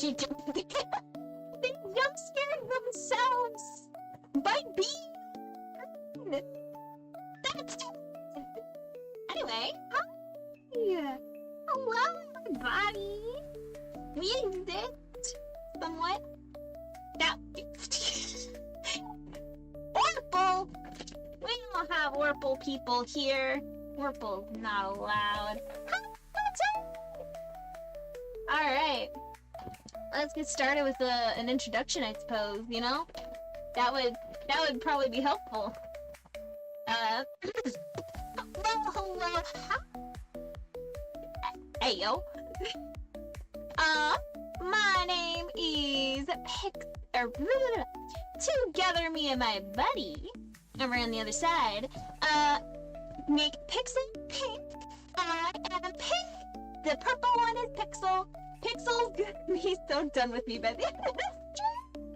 She jumped. They jump scared themselves by being. That's anyway. Hi. Hello, everybody. We exist somewhat. Now, Orpal. We don't have Orpal people here. Orpal's not allowed. Alright. Let's get started with an introduction, I suppose, you know? That would probably be helpful. Hello. Hey, yo. My name is together me and my buddy over on the other side, make Pixel pink. I am pink. The purple one is Pixel. Pixel's gonna be so done with me by the end of this stream.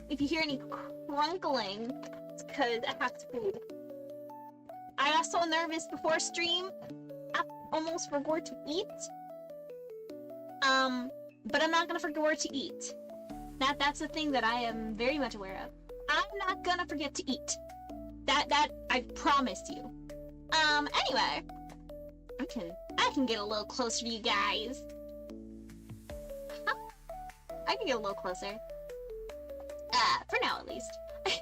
If you hear any crunkling, it's because I have to food. I got so nervous before stream, I almost forgot to eat. But I'm not gonna forget to eat. That's the thing that I am very much aware of. I'm not gonna forget to eat. That I promise you. Anyway, I can get a little closer to you guys. I can get a little closer. For now at least. But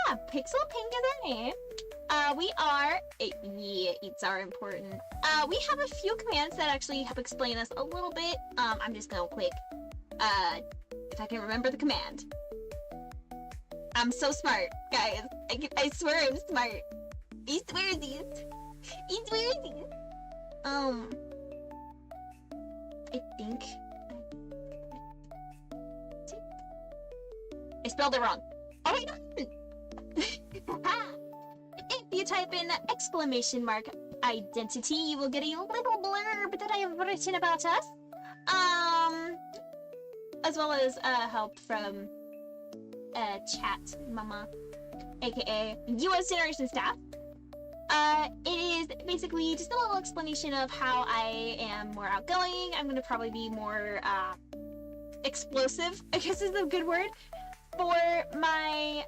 yeah, Pixel Pink is our name. We are, it's our important. We have a few commands that actually help explain us a little bit. I'm just gonna quick, if I can remember the command. I'm so smart, guys. I swear I'm smart. I swear these. I think I spelled it wrong. Oh my god! If you type in exclamation mark identity, you will get a little blurb that I have written about us. As well as help from chat mama, aka US Generation staff. It is basically just a little explanation of how I am more outgoing. I'm gonna probably be more explosive, I guess is a good word, for my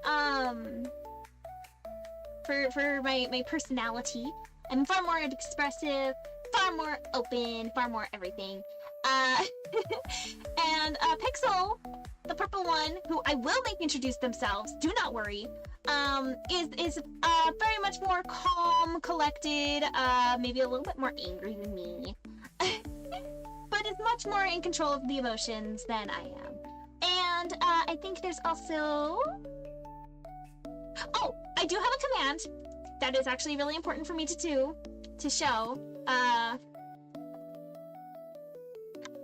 for my personality. I'm far more expressive, far more open, far more everything. And Pixel, the purple one, who I will make introduce themselves, do not worry, is very much more calm, collected, maybe a little bit more angry than me, but is much more in control of the emotions than I am. And I think there's also, oh, I do have a command that is actually really important for me to do, to show,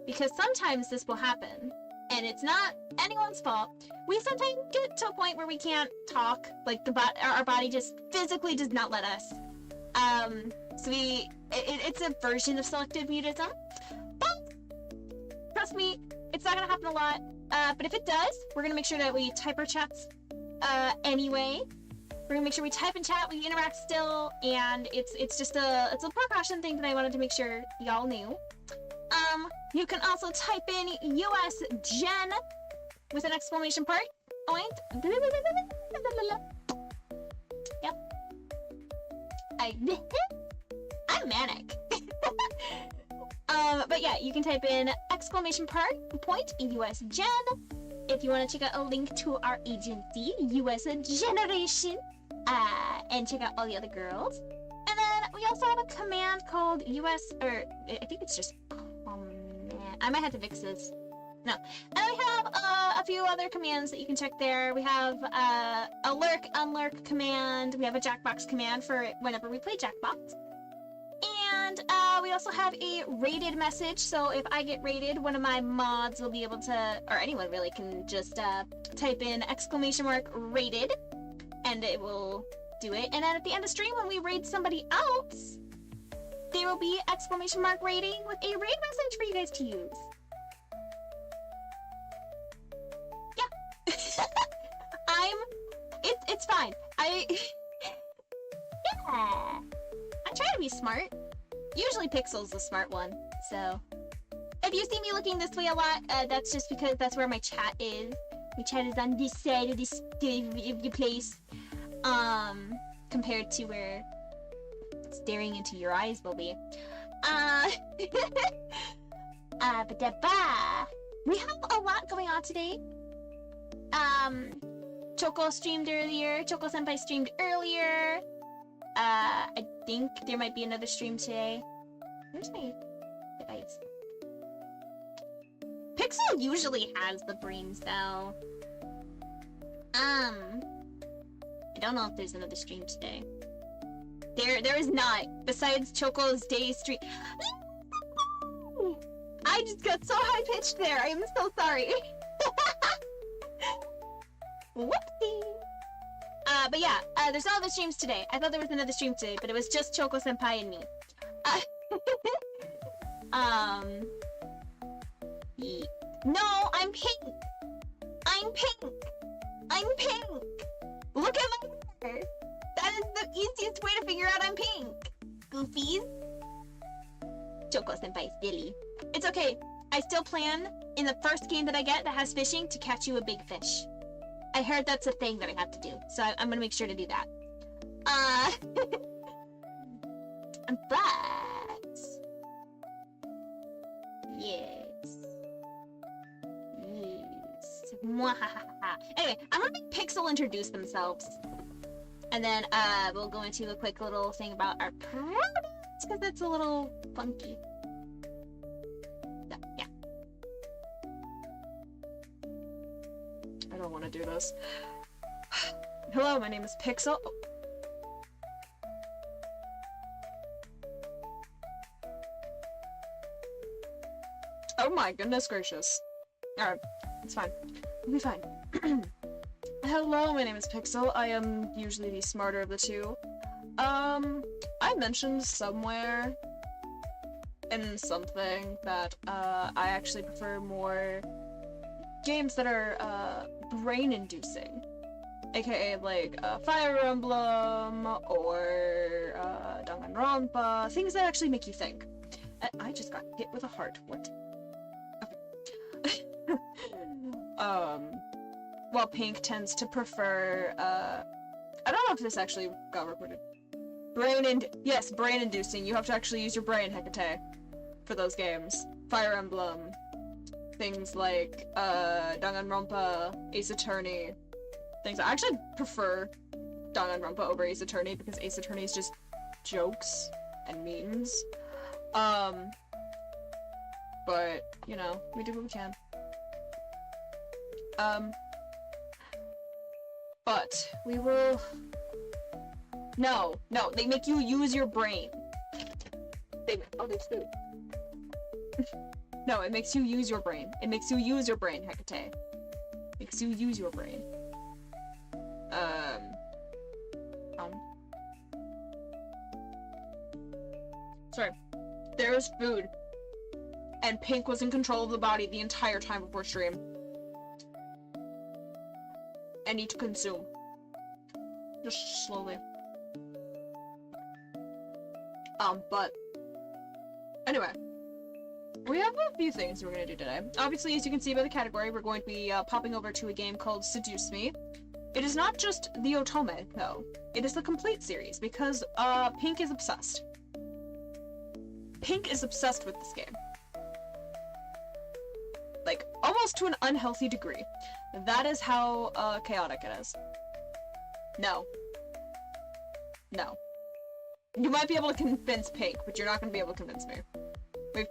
because sometimes this will happen, and it's not anyone's fault. We sometimes get to a point where we can't talk, like our body just physically does not let us. So it's a version of selective mutism, but trust me, it's not gonna happen a lot. But if it does, we're gonna make sure that we type our chats anyway. We're gonna make sure we type in chat, we interact still, and it's just a precaution thing that I wanted to make sure y'all knew. You can also type in US Gen with an exclamation point. Yep. I'm manic. But yeah, you can type in exclamation point US Gen if you want to check out a link to our agency, US Generation, and check out all the other girls. And then we also have a command called US, or I think it's just I might have to fix this. No. And we have a few other commands that you can check there. We have a lurk, unlurk command. We have a Jackbox command for whenever we play Jackbox. And we also have a rated message. So if I get rated, one of my mods will be able to, or anyone really, can just type in exclamation mark rated, and it will do it. And then at the end of stream, when we raid somebody else, there will be exclamation mark rating with a raid message for you guys to use. Yeah. It's fine. Yeah. I try to be smart. Usually Pixel's the smart one, so if you see me looking this way a lot, that's just because that's where my chat is. My chat is on this side of this place. Compared to where staring into your eyes will be. We have a lot going on today. Choco streamed earlier. Choco Senpai streamed earlier. I think there might be another stream today. Where's my device? Pixel usually has the brain cell. I don't know if there's another stream today. There is not. Besides Choco's day stream. I just got so high-pitched there. I am so sorry. Whoopsie. But yeah, there's no other streams today. I thought there was another stream today, but it was just Choco Senpai and me. No, I'm pink. I'm pink. I'm pink. Look at my hair. That is the easiest way to figure out I'm pink. Goofies. Choco Senpai silly. It's okay. I still plan in the first game that I get that has fishing to catch you a big fish. I heard that's a thing that I have to do, so I'm gonna make sure to do that. But yes. Anyway, I'm gonna make Pixel introduce themselves, and then we'll go into a quick little thing about our products because it's a little funky. So, yeah. I don't want to do this. Hello, my name is Pixel. Oh my goodness gracious. Alright, it's fine. It'll be fine. Hello, my name is Pixel. I am usually the smarter of the two. I mentioned somewhere in something that, I actually prefer more games that are, brain-inducing. AKA, like, Fire Emblem, or, Danganronpa, things that actually make you think. I just got hit with a heart. What? Okay. While Pink tends to prefer, I don't know if this actually got recorded. Yes, brain-inducing. You have to actually use your brain, Hecate, for those games. Fire Emblem, things like, Danganronpa, Ace Attorney, things. I actually prefer Danganronpa over Ace Attorney because Ace Attorney is just jokes and memes. But, you know, we do what we can. But we will... No, they make you use your brain. Oh, there's food. No, it makes you use your brain. It makes you use your brain, Hecate. Makes you use your brain. Sorry. There's food. And Pink was in control of the body the entire time before stream. I need to consume. Just slowly. But... Anyway. We have a few things we're gonna do today. Obviously, as you can see by the category, we're going to be, popping over to a game called Seduce Me. It is not just the Otome, though. It is the complete series, because, Pink is obsessed. Pink is obsessed with this game. Like, almost to an unhealthy degree. That is how, chaotic it is. No. No. You might be able to convince Pink, but you're not gonna be able to convince me.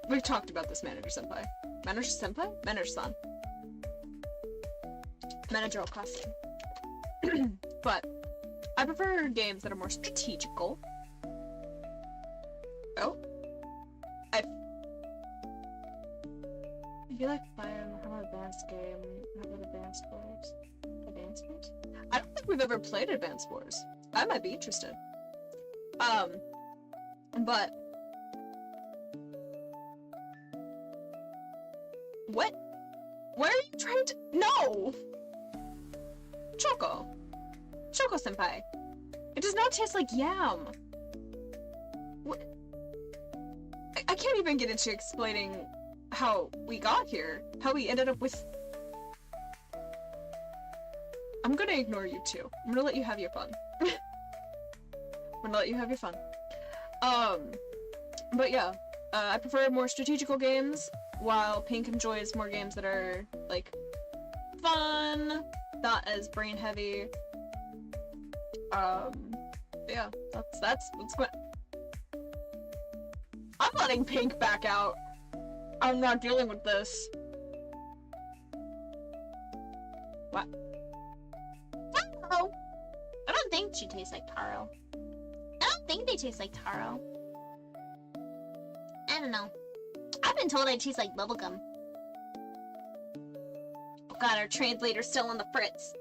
We've talked about this, Manager Senpai. Manager Senpai? Manager-san. Manager Okasi. But, I prefer games that are more strategical. Oh. I feel like Fire Emblem, how about Advanced game? How about Advanced Wars? Advanced Wars? I don't think we've ever played Advanced Wars. I might be interested. But... What? Where are you trying to- No! Choco. Choco Senpai. It does not taste like yam. What? I can't even get into explaining how we got here, how we ended up with... I'm gonna ignore you too. I'm gonna let you have your fun. But yeah, I prefer more strategical games, while Pink enjoys more games that are, like, fun, not as brain heavy. Yeah, that's what... I'm letting Pink back out. I'm not dealing with this. What? Taro! I don't think she tastes like taro. I don't think they taste like taro. I don't know. I've been told I taste like bubblegum. Oh god, our translator's still on the fritz.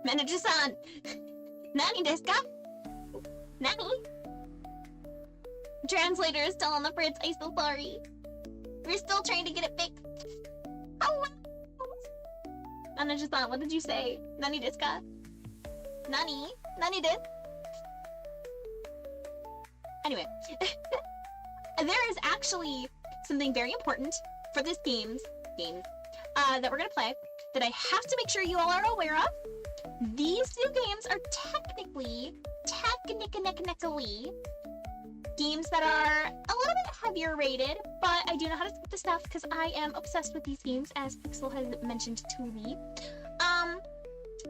Manager-san! Nani desu ka? Nani? Translator is still on the fritz, I'm so sorry. We're still trying to get it fixed. Oh, Manager-san, what did you say? Nani desu ka? Nani? Nani desu? Anyway. There is actually something very important for this game that we're gonna play that I have to make sure you all are aware of. These two games are technically games that are a little bit heavier rated, but I do know how to split the stuff because I am obsessed with these games, as Pixel has mentioned to me.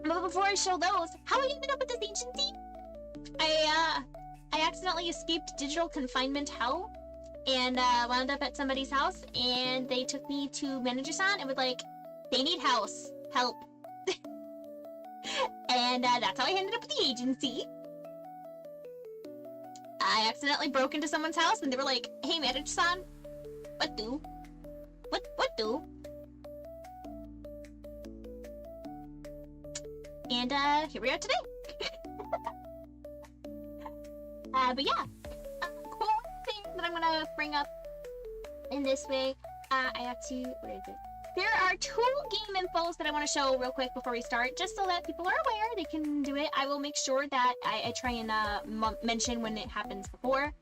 But before I show those, how I ended up with this agency? I accidentally escaped digital confinement hell and wound up at somebody's house, and they took me to Manager-san and was like, they need help. And that's how I ended up with the agency. I accidentally broke into someone's house and they were like, hey Manager-san, what do? What do? And here we are today. But yeah, cool thing that I'm gonna bring up in this way, I have to, where is it? There are 2 game infos that I want to show real quick before we start, just so that people are aware they can do it. I will make sure that I try and mention when it happens before.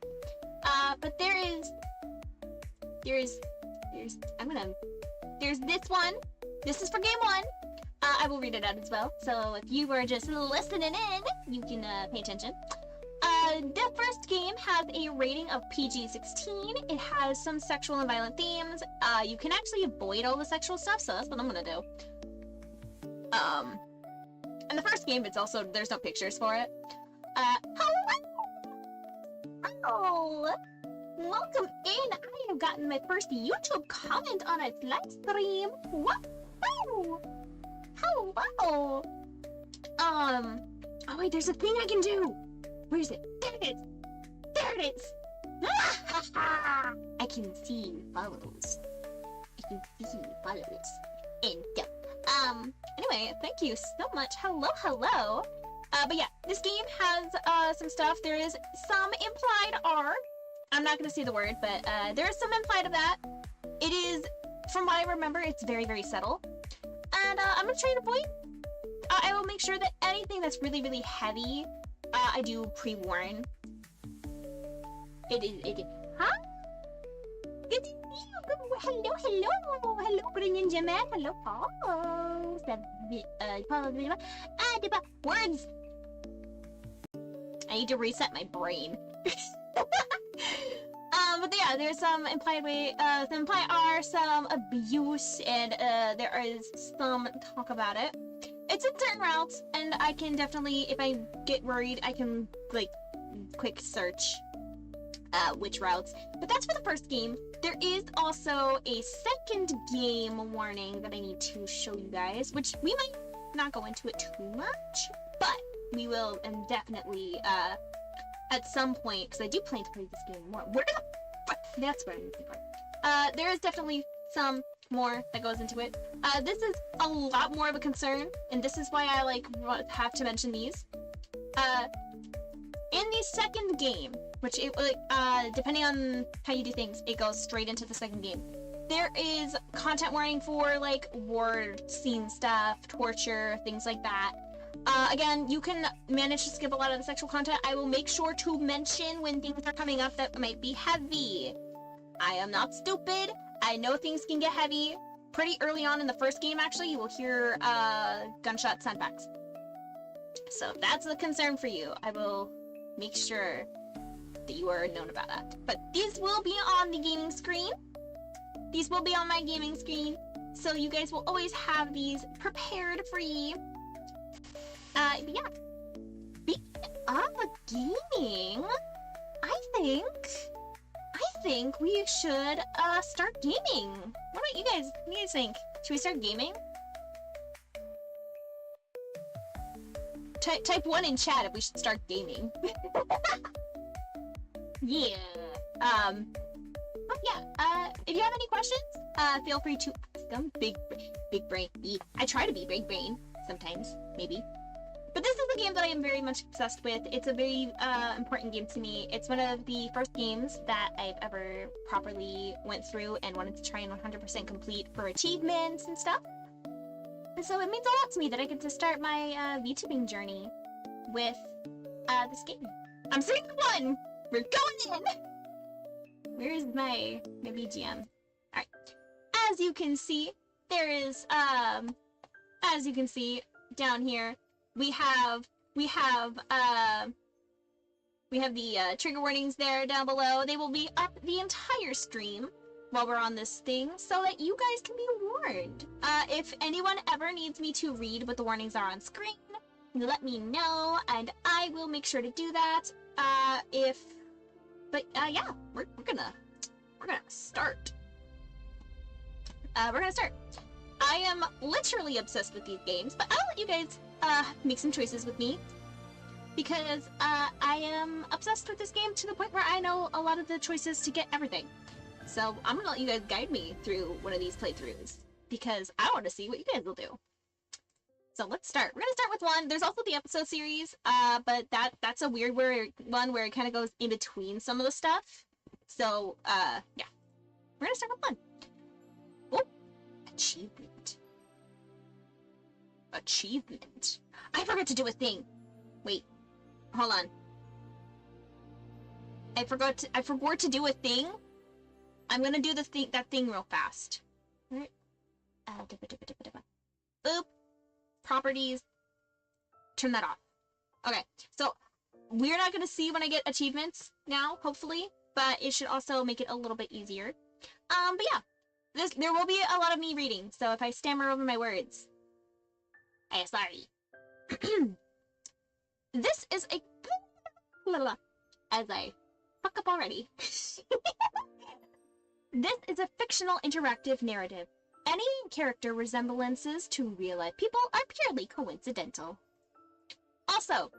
But there's this one. This is for game 1. I will read it out as well. So if you were just listening in, you can pay attention. The first game has a rating of PG-16. It has some sexual and violent themes. You can actually avoid all the sexual stuff, so that's what I'm gonna do. And the first game, there's no pictures for it. Hello! Welcome in! I have gotten my first YouTube comment on a live stream. What? Hello! Oh wait, there's a thing I can do! Where is it? There it is! There it is! I can see follows. And anyway, thank you so much. Hello. But yeah, this game has some stuff. There is some implied R. I'm not gonna say the word, but there is some implied of that. It is, from what I remember, it's very, very subtle. And I'm gonna try to avoid. I will make sure that anything that's really, really heavy, I do pre-warn. It is. Huh? Good to see you. Hello, Korean Jaman. Hello, Paul. Words. I need to reset my brain. But yeah, there's some implied R, some abuse, and there is some talk about it. It's in certain routes, and I can definitely, if I get worried, I can, like, quick search which routes. But that's for the first game. There is also a second game warning that I need to show you guys, which we might not go into it too much, but we will, and definitely, at some point, because I do plan to play this game more. Where the fuck? That's where I need to go. There is definitely some more that goes into it. This is a lot more of a concern, and this is why I have to mention these. In the second game, which depending on how you do things, it goes straight into the second game. There is content warning for like war scene stuff, torture, things like that. Again, you can manage to skip a lot of the sexual content. I will make sure to mention when things are coming up that might be heavy. I am not stupid. I know things can get heavy. Pretty early on in the first game, actually, you will hear gunshot soundtracks. So if that's a concern for you, I will make sure that you are known about that. But these will be on the gaming screen. These will be on my gaming screen. So you guys will always have these prepared for you. But yeah. Speaking of gaming, I think we should start gaming. What about you guys? What do you guys think? Should we start gaming? Type 1 in chat if we should start gaming. Yeah. But yeah, if you have any questions, feel free to ask them. Big brain. I try to be big brain sometimes, maybe. But this is a game that I am very much obsessed with. It's a very important game to me. It's one of the first games that I've ever properly went through and wanted to try and 100% complete for achievements and stuff. And so it means a lot to me that I get to start my VTubing journey with this game. I'm seeing one! We're going in! Where's my BGM? Alright. As you can see, there is, as you can see down here, we have the trigger warnings there down below. They will be up the entire stream while we're on this thing so that you guys can be warned. If anyone ever needs me to read what the warnings are on screen, let me know and I will make sure to do that. Yeah, we're gonna start. We're gonna start. I am literally obsessed with these games, but I'll let you guys make some choices with me because I am obsessed with this game to the point where I know a lot of the choices to get everything. So I'm gonna let you guys guide me through one of these playthroughs because I want to see what you guys will do. So let's start. We're gonna start with one. There's also the episode series, but that's a weird one where it kind of goes in between some of the stuff. So yeah, we're gonna start with one. Oh, achievement. Achievement. I forgot to do a thing. Wait, hold on. I forgot to do a thing. I'm gonna do that thing real fast. Right. Boop. Properties. Turn that off. Okay, so we're not gonna see when I get achievements now, hopefully, but it should also make it a little bit easier. But yeah, there will be a lot of me reading, so if I stammer over my words, I'm sorry. This is a as I fuck up already. This is a fictional interactive narrative. Any character resemblances to real-life people are purely coincidental. Also,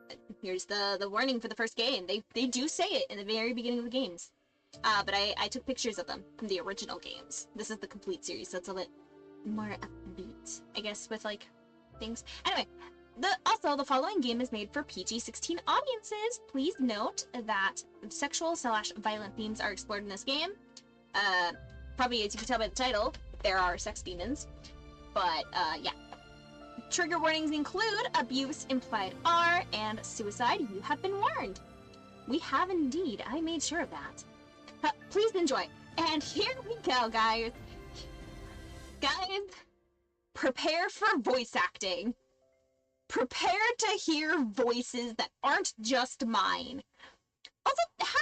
here's the warning for the first game. They do say it in the very beginning of the games. But I took pictures of them from the original games. This is the complete series, so it's a bit more upbeat, I guess, with, like, things. Anyway, also, the following game is made for PG-16 audiences. Please note that sexual/violent themes are explored in this game. Probably, as you can tell by the title, there are sex demons. But, yeah. Trigger warnings include abuse, implied R, and suicide. You have been warned. We have indeed. I made sure of that. Please enjoy. And here we go, guys. Guys, prepare for voice acting. Prepare to hear voices that aren't just mine. Also, hi!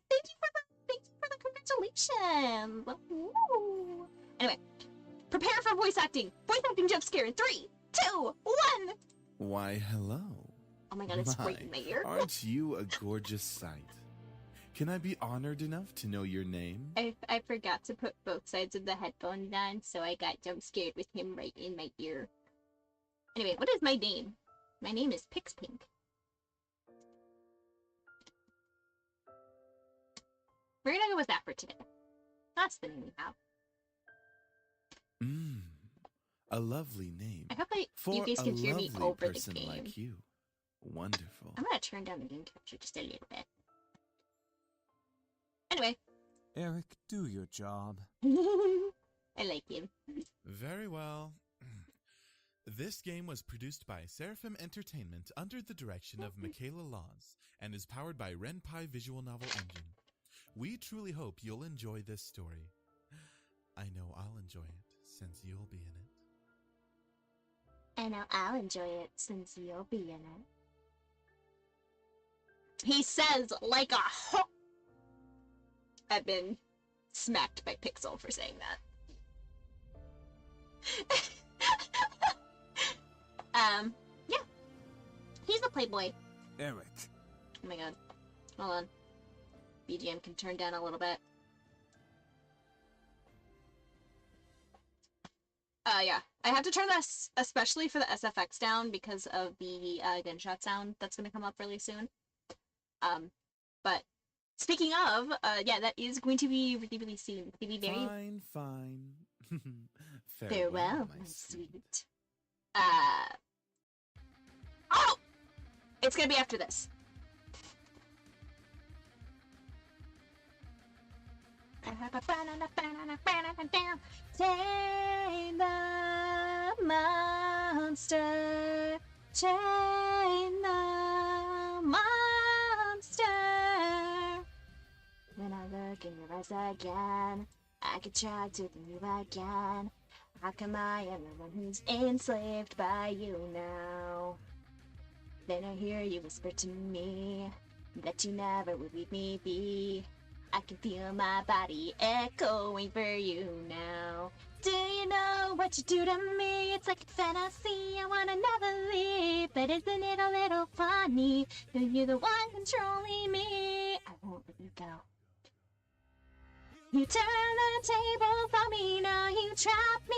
Thank you for the congratulations. Ooh. Anyway, prepare for voice acting. Voice acting jump scare in 3, 2, 1. Why, hello. Oh my god, it's right in my ear. Aren't you a gorgeous sight? Can I be honored enough to know your name? I forgot to put both sides of the headphones on, so I got jump scared with him right in my ear. Anyway, what is my name? My name is PiXPiK. We're gonna go with that for today. That's the name we have. A lovely name. I hope you guys can hear me over the game. Like you. Wonderful. I'm gonna turn down the game capture just a little bit. Anyway. Eric, do your job. I like him. Very well. This game was produced by Seraphim Entertainment under the direction of Michaela Laws and is powered by Ren'Py Visual Novel Engine. We truly hope you'll enjoy this story. I know I'll enjoy it since you'll be in it. I know I'll enjoy it since you'll be in it. He says like a ho. I've been smacked by Pixel for saying that. Yeah. He's a playboy. Eric. Oh my god. Hold on. BGM can turn down a little bit. Yeah. I have to turn this, especially for the SFX down because of the gunshot sound that's gonna come up really soon. But speaking of, yeah, that is going to be really soon. It's gonna be very Fine. farewell, my sweet. Oh! It's gonna be after this. Tame the monster. Tame the monster. When I look in your eyes again, I could try to think you again. How come I am the one who's enslaved by you now? Then I hear you whisper to me that you never would leave me be. I can feel my body echoing for you now. Do you know what you do to me? It's like a fantasy, I wanna never leave. But isn't it a little funny? That you're the one controlling me. I won't let you go. You turn the tables on me now. You trap me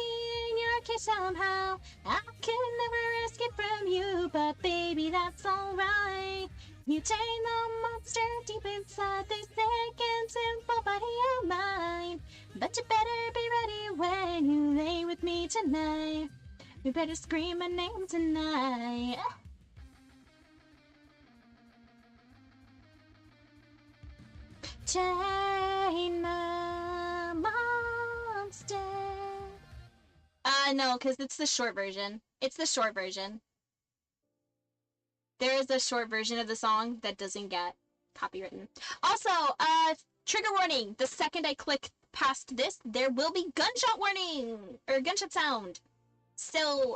in your cage somehow. I can never escape from you, but baby, that's alright. You tame the monster deep inside this sick and simple body of mine. But you better be ready when you lay with me tonight. You better scream my name tonight. Tame the monster. No, because it's the short version. It's the short version. There is a short version of the song that doesn't get copywritten. Also, trigger warning. The second I click past this, there will be gunshot warning or gunshot sound. So,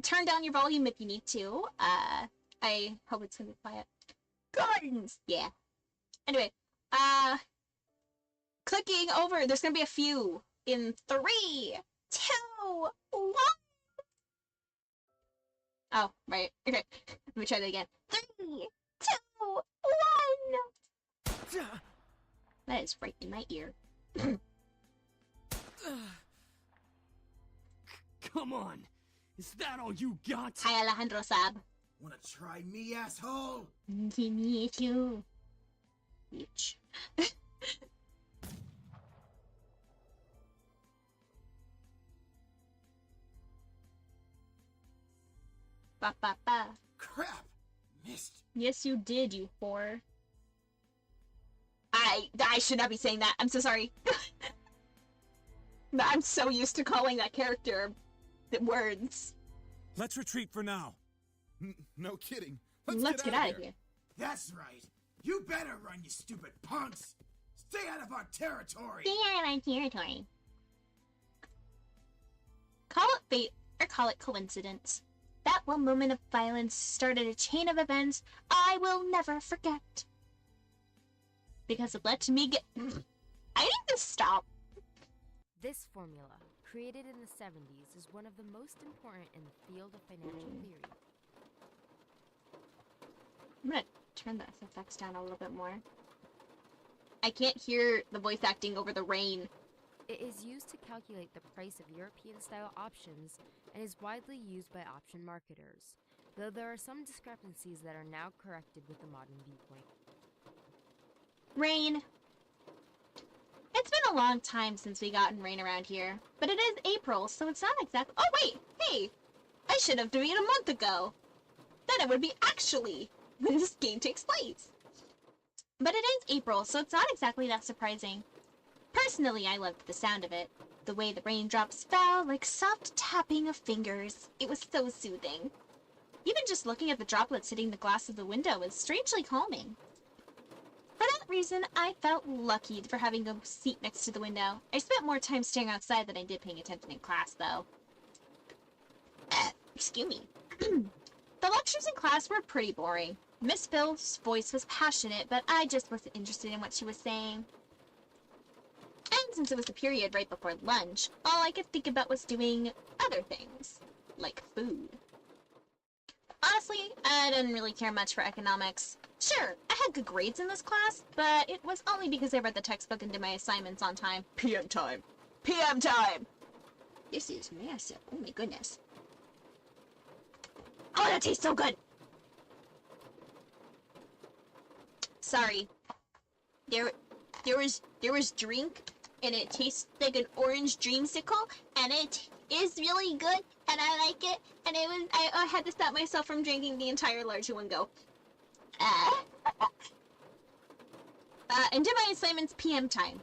turn down your volume if you need to. I hope it's gonna be quiet. Guns! Yeah. Anyway, clicking over, there's gonna be a few in 3, 2, 1. Oh, right. Okay. Let me try that again. 3, 2, 1. That is right in my ear. Come on! Is that all you got? Hi, Alejandro Sab. Wanna try me, asshole? Give me a few. Bitch. Ba ba ba. Crap! Missed. Yes, you did, you whore. I should not be saying that. I'm so sorry. But I'm so used to calling that character the words. Let's retreat for now. No kidding. Let's get out of here. That's right. You better run, you stupid punks! Stay out of our territory! Stay out of my territory. Call it fate or call it coincidence. That one moment of violence started a chain of events I will never forget. Because it let me get... I need to stop. This formula, created in the 70s, is one of the most important in the field of financial theory. I'm gonna turn the SFX down a little bit more. I can't hear the voice acting over the rain. It is used to calculate the price of European-style options and is widely used by option marketers, though there are some discrepancies that are now corrected with the modern viewpoint. Rain. It's been a long time since we gotten rain around here, but it is April, so it's not exactly... Oh, wait! Hey! I should have done it a month ago! Then it would be actually when this game takes place. But it is April, so it's not exactly that surprising. Personally, I loved the sound of it. The way the raindrops fell like soft tapping of fingers. It was so soothing. Even just looking at the droplets hitting the glass of the window was strangely calming. For that reason, I felt lucky for having a seat next to the window. I spent more time staring outside than I did paying attention in class, though. Excuse me. The lectures in class were pretty boring. Miss Phil's voice was passionate, but I just wasn't interested in what she was saying. And since it was the period right before lunch, all I could think about was doing other things, like food. Honestly, I didn't really care much for economics. Sure, I had good grades in this class, but it was only because I read the textbook and did my assignments on time. PM time! PM time! This is massive. Oh my goodness. Oh, that tastes so good! Sorry. There was drink, and it tastes like an orange dreamsicle, and it is really good, and I like it, and I had to stop myself from drinking the entire large in one go. And did my assignments PM time.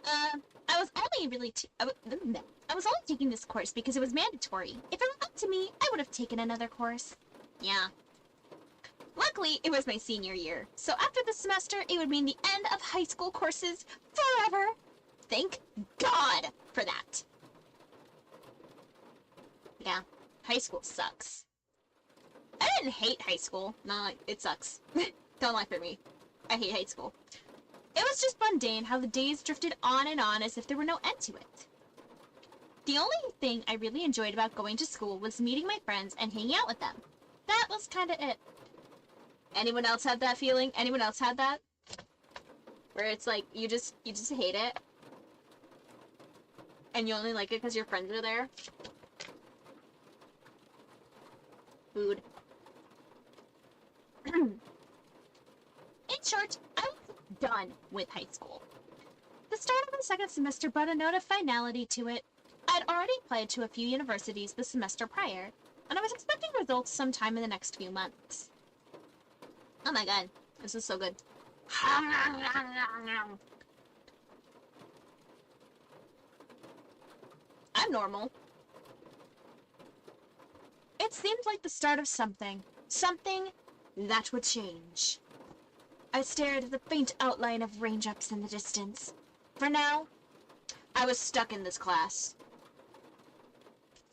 I was only taking this course because it was mandatory. If it were up to me, I would have taken another course. Yeah. Luckily, it was my senior year, so after the semester, it would mean the end of high school courses forever. Thank God for that. Yeah, high school sucks. I didn't hate high school. No, it sucks. Don't laugh at me. I hate high school. It was just mundane how the days drifted on and on as if there were no end to it. The only thing I really enjoyed about going to school was meeting my friends and hanging out with them. That was kinda it. Anyone else have that feeling? Anyone else had that? Where it's like, you just hate it? And you only like it because your friends are there? Food. In short, I was done with high school. The start of the second semester brought a note of finality to it. I'd already applied to a few universities the semester prior, and I was expecting results sometime in the next few months. Oh my god, this is so good. I'm normal. It seemed like the start of something. Something that would change. I stared at the faint outline of raindrops in the distance. For now, I was stuck in this class.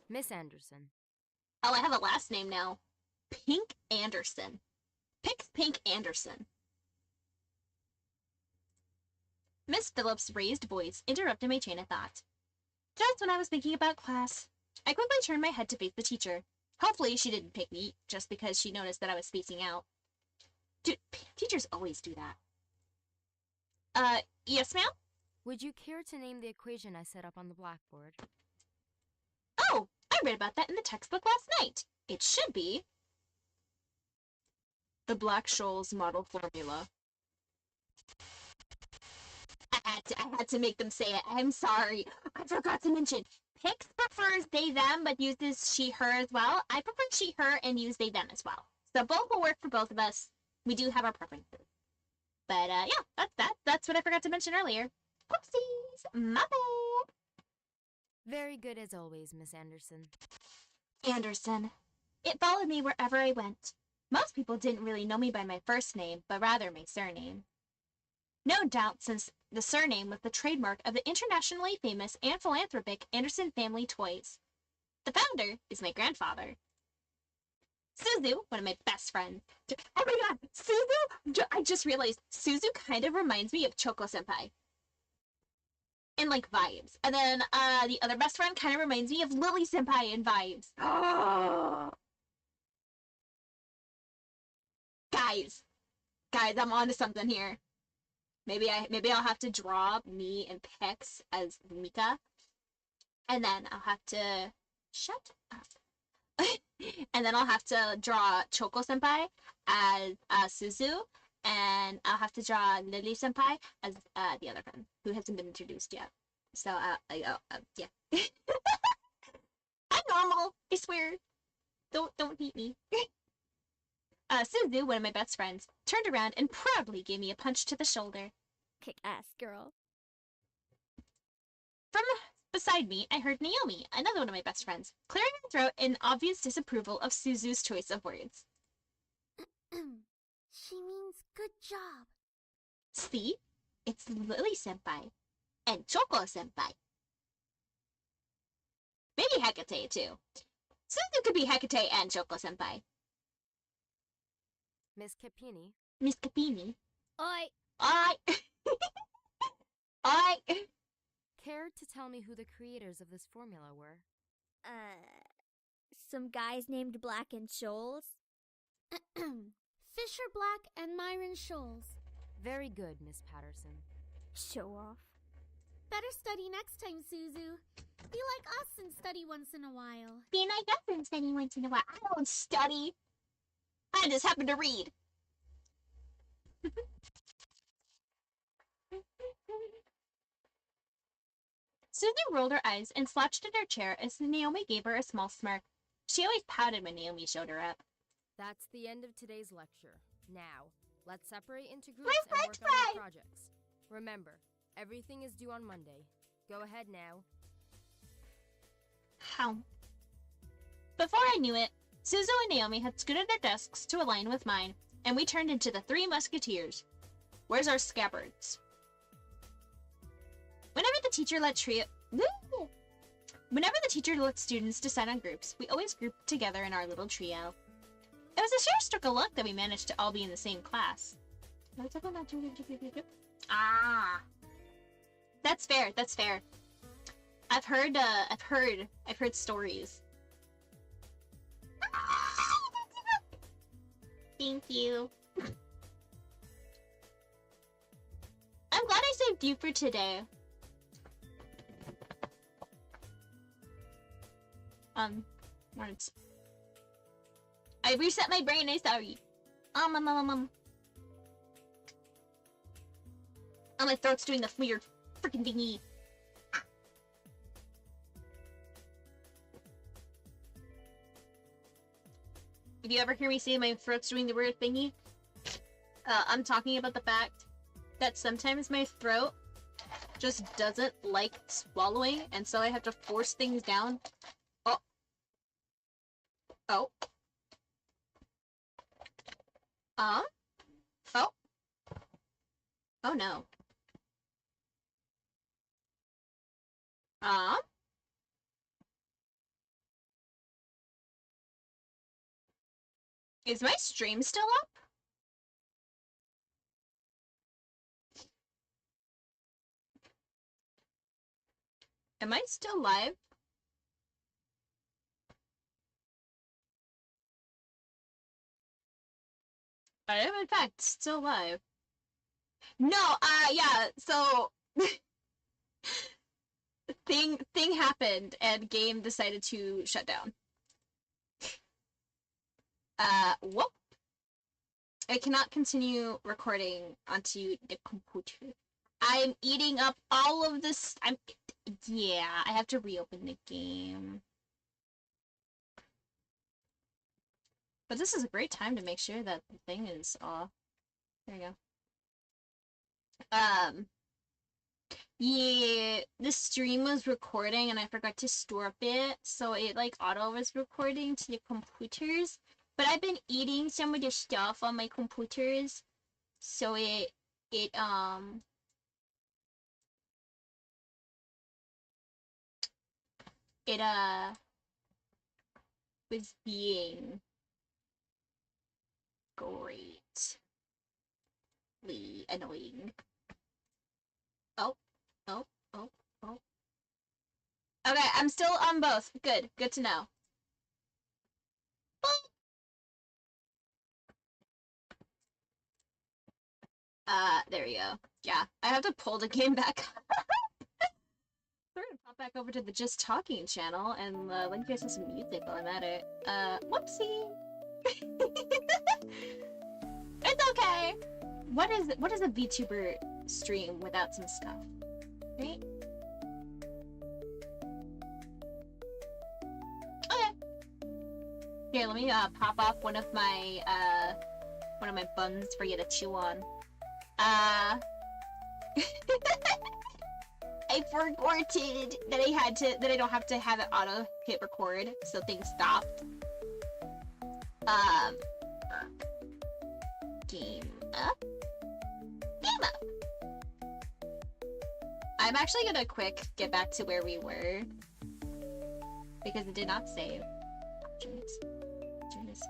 Miss Anderson. Oh, I have a last name now. Pink Anderson. PiXPiK Anderson. Miss Phillips' raised voice interrupted my chain of thought. Just when I was thinking about class, I quickly turned my head to face the teacher. Hopefully she didn't pick me just because she noticed that I was spacing out. Dude, teachers always do that. Yes, ma'am? Would you care to name the equation I set up on the blackboard? Oh, I read about that in the textbook last night. It should be the Black-Scholes model formula. I had to make them say it. I'm sorry. I forgot to mention. Pix prefers they, them, but uses she, her as well. I prefer she, her, and use they, them as well. So both will work for both of us. We do have our preferences. But, yeah, that's what I forgot to mention earlier. Whoopsies! My bad! Very good as always, Miss Anderson. Anderson. It followed me wherever I went. Most people didn't really know me by my first name, but rather my surname. No doubt, since the surname was the trademark of the internationally famous and philanthropic Anderson Family Toys. The founder is my grandfather. Suzu, one of my best friends. Oh my god, Suzu! I just realized Suzu kind of reminds me of Choco Senpai. In, like, vibes. And then, the other best friend kind of reminds me of Lily Senpai in vibes. Oh. Guys, I'm onto something here. Maybe I'll have to draw me and Pix as Mika, and then I'll have to shut up. And then I'll have to draw Choco Senpai as Suzu, and I'll have to draw Lily Senpai as the other friend who hasn't been introduced yet. So yeah. I'm normal. I swear. Don't hate me. Suzu, one of my best friends, turned around and proudly gave me a punch to the shoulder. Kick ass, girl. From beside me, I heard Naomi, another one of my best friends, clearing her throat in obvious disapproval of Suzu's choice of words. She means good job. See? It's Lily Senpai and Choco Senpai. Maybe Hecate too. Suzu could be Hecate and Choco Senpai. Miss Capini, Miss Capini. Oi, I. I. care to tell me who the creators of this formula were? some guys named Black and Shoals. Fisher Black and Myron Scholes. Very good, Miss Patterson. Show off. Better study next time, Suzu. Be like us and study once in a while. Be like us and study once in a while. I don't study. I just happen to read. Susan rolled her eyes and slouched in her chair as Naomi gave her a small smirk. She always pouted when Naomi showed her up. That's the end of today's lecture. Now, let's separate into groups and work on your projects. Remember, everything is due on Monday. Go ahead now. How? Before I knew it, Suzu and Naomi had scooted their desks to align with mine, and we turned into the Three Musketeers. Where's our scabbards? Whenever the teacher let students decide on groups, we always grouped together in our little trio. It was a sheer stroke of luck that we managed to all be in the same class. Ah, that's fair. That's fair. I've heard stories. Thank you. I'm glad I saved you for today. Words. I reset my brain, I'm sorry. My throat's doing the weird freaking thingy. If you ever hear me say my throat's doing the weird thingy, I'm talking about the fact that sometimes my throat just doesn't like swallowing, and so I have to force things down. Oh. Oh. Oh. Oh no. Is my stream still up? Am I still live? I am in fact still live. No, yeah, so thing happened and game decided to shut down. Whoop. I cannot continue recording onto the computer. I'm eating up all of this. Yeah, I have to reopen the game. But this is a great time to make sure that the thing is off. There you go. Yeah, the stream was recording and I forgot to stop it, so it like auto was recording to the computers. But I've been eating some of the stuff on my computers, so it was being greatly annoying. Oh. Okay, I'm still on both. Good to know. There we go. Yeah, I have to pull the game back. We're gonna pop back over to the Just Talking channel and link you guys with some music while I'm at it. Whoopsie. It's okay. What is a VTuber stream without some stuff, right? Okay. Here, let me pop off one of my buns for you to chew on. I forgot that I don't have to have it auto hit record, so things stopped. Game up. Game team up. I'm actually gonna quick get back to where we were because it did not save. Jeez.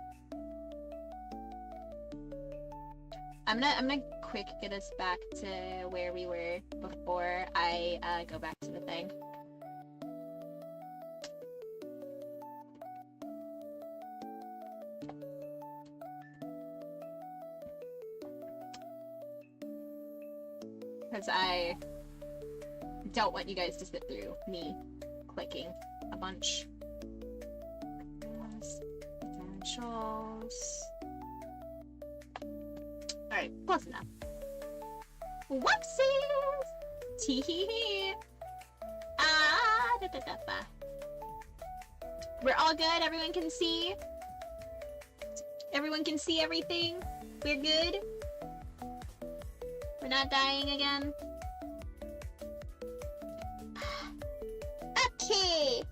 I'm gonna quick get us back to where we were before I go back to the thing. Because I don't want you guys to sit through me clicking a bunch. Essentials. Alright, close enough. Whoopsies! Tee-hee-hee! Ah, da-da-da-da. We're all good? Everyone can see? Everyone can see everything? We're good? We're not dying again? Okay!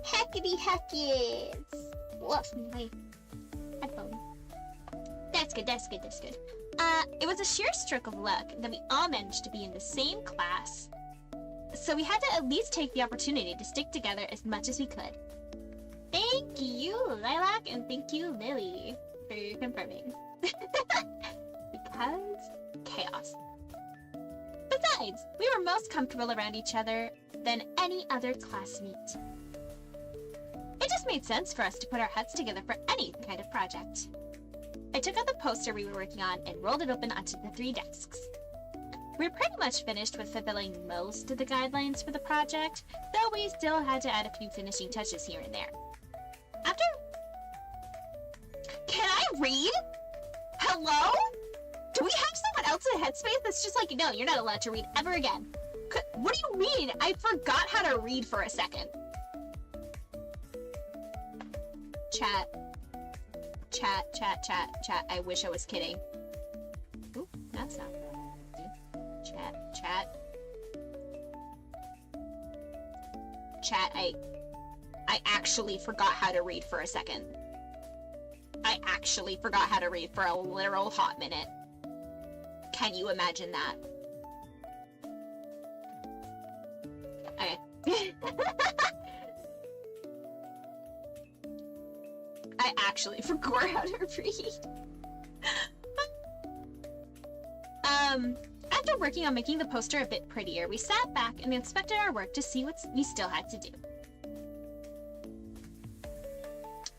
Hackety hackets! Whoa, my headphone. That's good, that's good, that's good. It was a sheer stroke of luck that we all managed to be in the same class. So we had to at least take the opportunity to stick together as much as we could. Thank you, Lilac, and thank you, Lily, for confirming. Because chaos. Besides, we were most comfortable around each other than any other classmate. It just made sense for us to put our heads together for any kind of project. I took out the poster we were working on and rolled it open onto the 3 desks. We were pretty much finished with fulfilling most of the guidelines for the project, though we still had to add a few finishing touches here and there. After... Can I read? Hello? Do we have someone else in Headspace that's just like, no, you're not allowed to read ever again? What do you mean? I forgot how to read for a second. Chat. I wish I was kidding. Ooh, that's not bad. Chat, I actually forgot how to read for a second. I actually forgot how to read for a literal hot minute. Can you imagine that? Okay. I actually forgot how to read. After working on making the poster a bit prettier, we sat back and inspected our work to see what we still had to do.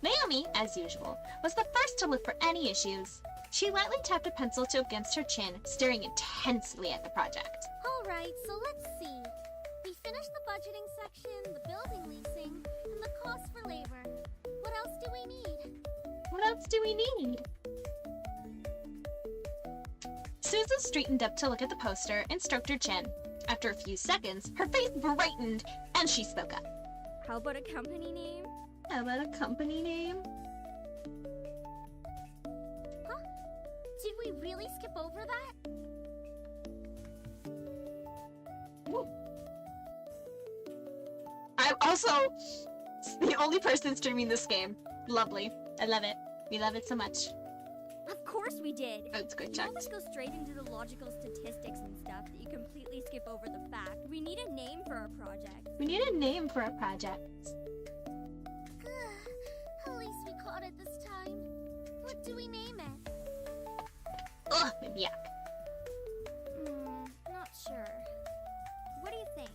Naomi, as usual, was the first to look for any issues. She lightly tapped a pencil against her chin, staring intensely at the project. Alright, so let's see. We finished the budgeting section, the building leasing, and the cost for labor. What else do we need? What else do we need? Susan straightened up to look at the poster and stroked her chin. After a few seconds, her face brightened and she spoke up. How about a company name? How about a company name? Huh? Did we really skip over that? Ooh. I'm also the only person streaming this game. Lovely. I love it. We love it so much. Of course we did. Oh, it's good, You Chuck. always go straight into the logical statistics and stuff that you completely skip over the fact. We need a name for our project. We need a name for our project. At least we caught it this time. What do we name it? Ugh, yuck. Not sure. What do you think?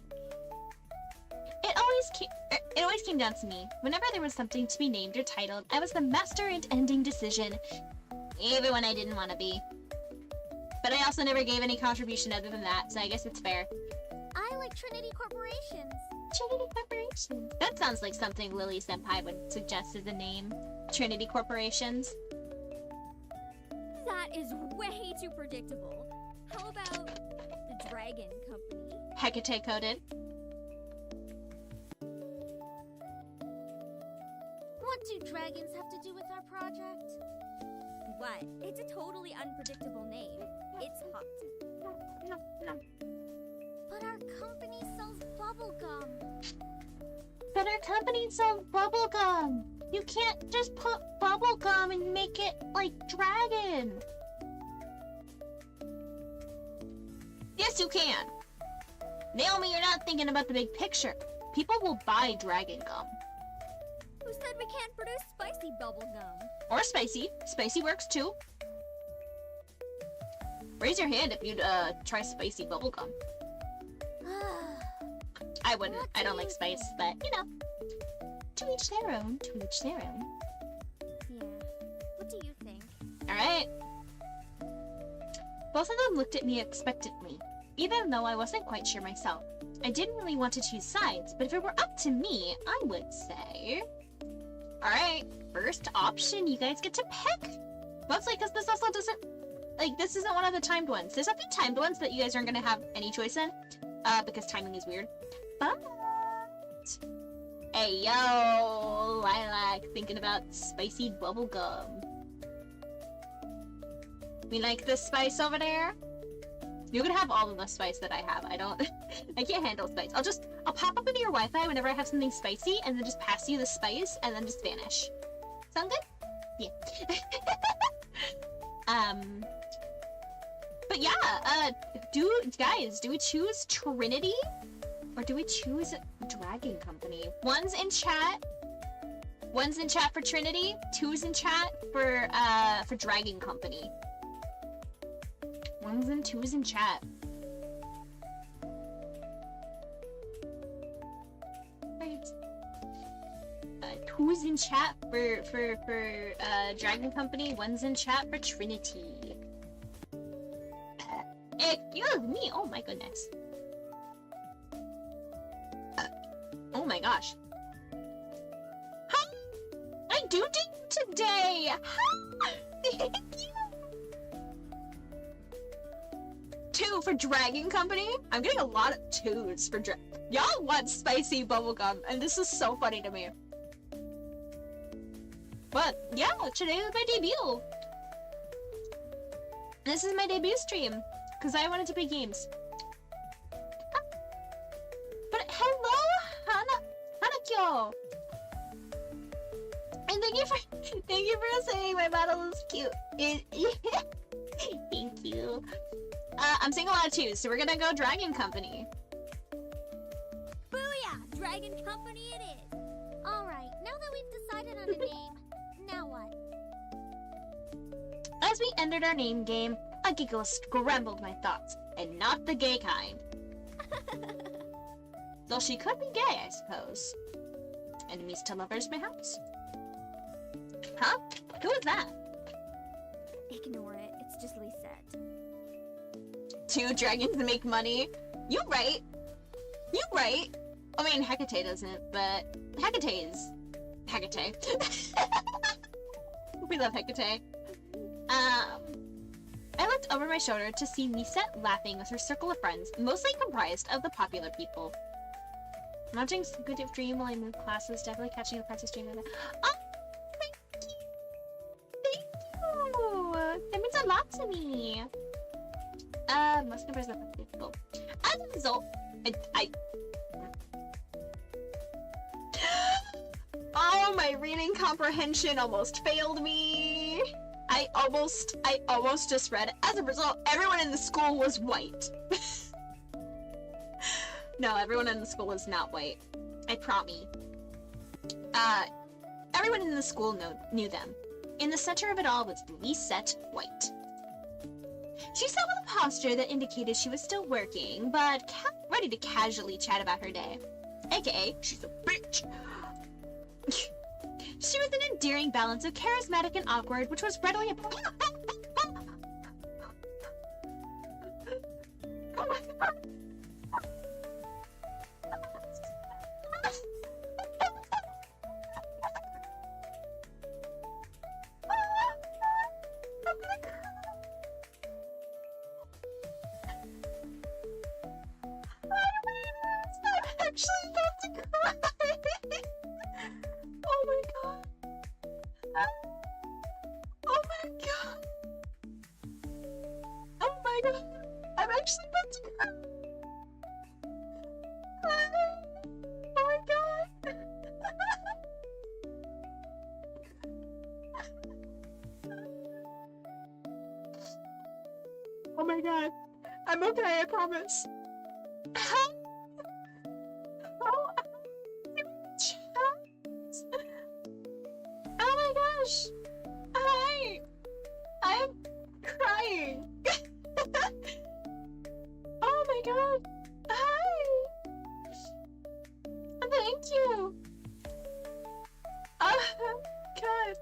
It always came down to me. Whenever there was something to be named or titled, I was the master at ending decision, even when I didn't want to be. But I also never gave any contribution other than that, so I guess it's fair. I like Trinity Corporations. Trinity Corporations. That sounds like something Lily Senpai would suggest as a name. Trinity Corporations. That is way too predictable. How about the Dragon Company? Hecate coded. What do dragons have to do with our project? What? It's a totally unpredictable name. It's hot. But our company sells bubblegum. But our company sells bubblegum. You can't just put bubblegum and make it like dragon. Yes, you can. Naomi, you're not thinking about the big picture. People will buy dragon gum. Who said we can't produce spicy bubblegum? Or spicy. Spicy works too. Raise your hand if you'd try spicy bubblegum. I wouldn't. I don't like spice, but you know. To each their own. To each their own. Yeah. What do you think? Alright. Both of them looked at me expectantly, even though I wasn't quite sure myself. I didn't really want to choose sides, but if it were up to me, I would say... Alright, first option, you guys get to pick! Mostly because this also doesn't... Like, this isn't one of the timed ones. There's a few timed ones that you guys aren't going to have any choice in, because timing is weird. But... Hey, yo! Lilac, thinking about spicy bubblegum. We like the spice over there? You can have all of the spice that I have. I don't... I can't handle spice. I'll pop up into your Wi-Fi whenever I have something spicy, and then just pass you the spice, and then just vanish. Sound good? Yeah. But yeah, do we choose Trinity? Or do we choose Dragon Company? One's in chat for Trinity, two's in chat for Dragon Company. Ones and twos in chat. Right. Two's in chat for Dragon Company, one's in chat for Trinity. Excuse me, oh my goodness. Oh my gosh. Huh? I do today! Huh? Thank you! 2 for Dragon Company? I'm getting a lot of 2s for Y'all want spicy bubblegum, and this is so funny to me. But, yeah, today is my debut. This is my debut stream, because I wanted to play games. But hello, Hanakyo! And thank you for saying my battle is cute. Thank you. I'm seeing a lot of 2s, so we're gonna go Dragon Company. Booyah! Dragon Company it is! Alright, now that we've decided on a name, now what? As we entered our name game, a giggle scrambled my thoughts, and not the gay kind. Though she could be gay, I suppose. Enemies to lovers, perhaps? Huh? Who is that? Ignore it, it's just Lisette. 2 dragons to make money? You right. You right. I mean, Hecate doesn't, but Hecate is... Hecate. We love Hecate. I looked over my shoulder to see Lisette laughing with her circle of friends, mostly comprised of the popular people. I'm watching some good stream while I move classes, definitely catching a practice stream. Oh, thank you! Thank you! That means a lot to me. Most comprised of the people. As a result, Oh, my reading comprehension almost failed me. I almost just read. As a result, everyone in the school was white. No, everyone in the school is not white. I promise. Everyone in the school knew them. In the center of it all was Lisette White. She sat with a posture that indicated she was still working, but ready to casually chat about her day. AKA, she's a bitch. She was an endearing balance of charismatic and awkward, which was readily apparent. Oh my god. I'm okay, I promise. How? Oh my gosh! Hi! I'm crying! Oh my god! Hi! Thank you! God.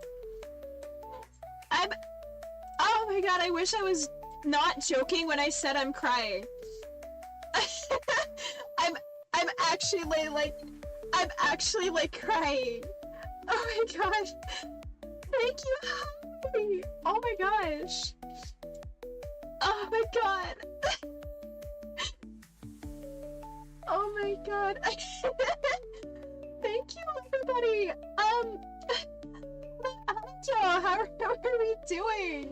Oh my god, I wish I was not joking when I said I'm crying. I'm actually like crying. Oh my gosh. Thank you. Hi. Oh my gosh. Oh my god. Oh my god. Thank you, everybody. Joe, how are we doing?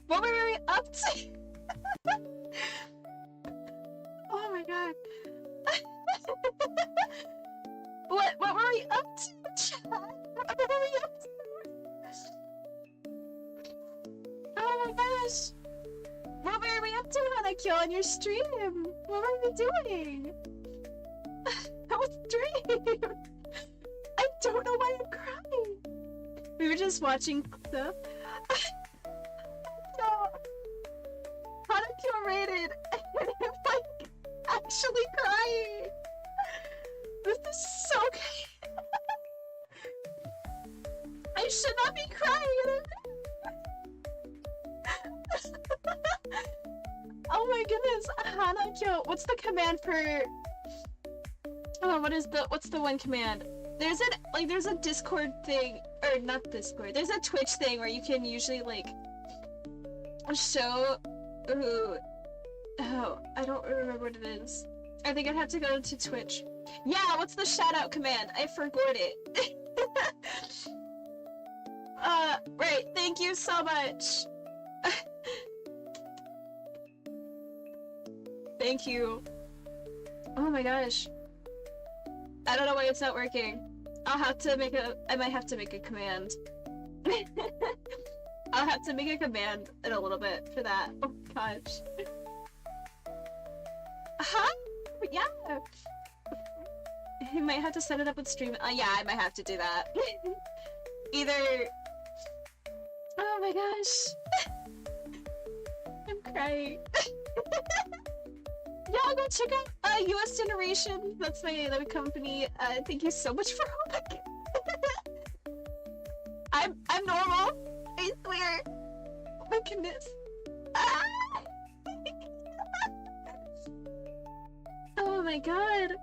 What were we up to? Oh my god. What were we up to, chat? What were we up to? Oh my gosh. What were we up to, Hanakyo, on your stream? What were we doing? That was dream. I don't know why I'm crying. We were just watching stuff. No. Hanakyo rated, and I'm like actually crying. This is so good. I should not be crying. Oh my goodness, Hanakyo. What's the command for? Oh, what's the one command? There's a Discord thing, or not Discord. There's a Twitch thing where you can usually like show. Ooh, oh, I don't remember what it is. I think I'd have to go to Twitch. Yeah, what's the shout out command? I forgot it. Right. Thank you so much. Thank you. Oh my gosh. I don't know why it's not working. I might have to make a command. I'll have to make a command in a little bit for that. Oh gosh. Huh? Yeah. You might have to set it up with stream. Yeah, I might have to do that. Either. Oh my gosh. I'm crying. Yeah, go check out US Generation. That's my other company. Thank you so much for helping. I'm normal. I swear. Oh my goodness. Ah! Oh my god.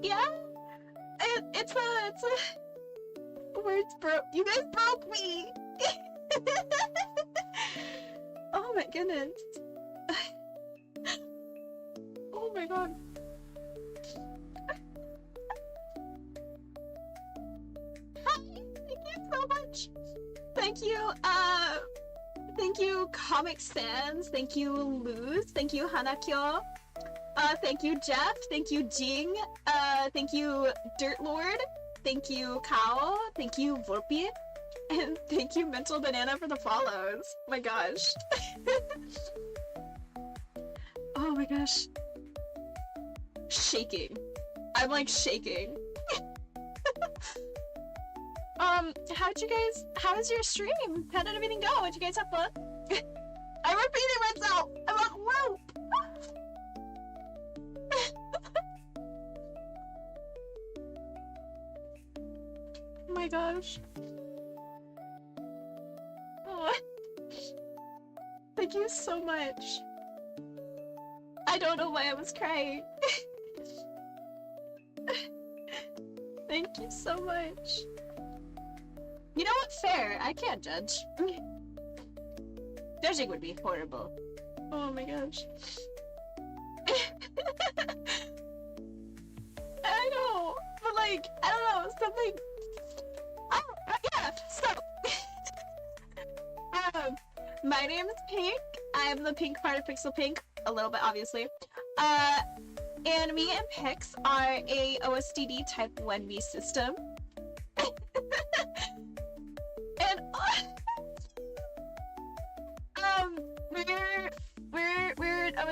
Yeah. It's a words broke. You guys broke me. Oh my goodness. Oh my god. Hi, thank you so much. Thank you, Comic Sans. Thank you, Luz. Thank you, Hanakyo. Thank you, Jeff. Thank you, Jing. Thank you, Dirt Lord. Thank you, Kao. Thank you, Vorpi. And thank you, Mental Banana, for the follows. My gosh. Oh my gosh. Shaking. I'm like shaking. How was your stream? How did everything go? Did you guys have fun? I'm repeating myself. I'm on loop. Oh my gosh. Oh. Thank you so much. I don't know why I was crying. Thank you so much. You know what? Fair. I can't judge. Judging would be horrible. Oh my gosh. I know, but like, I don't know, something. Yeah, so. My name is Pink. I'm the pink part of Pixel Pink, a little bit obviously. And me and Pix are a OSDD Type 1B system. And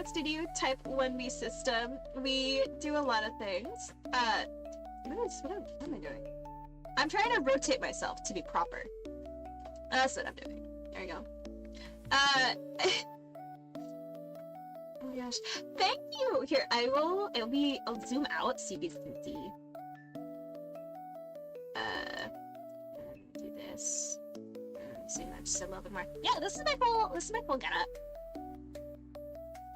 OSDD Type 1B system, we do a lot of things. What am I doing? I'm trying to rotate myself to be proper. That's what I'm doing. There you go. Oh my gosh. Thank you! Here, I'll zoom out so you guys can see. Do this. Zoom out just a little bit more. Yeah, this is my full getup.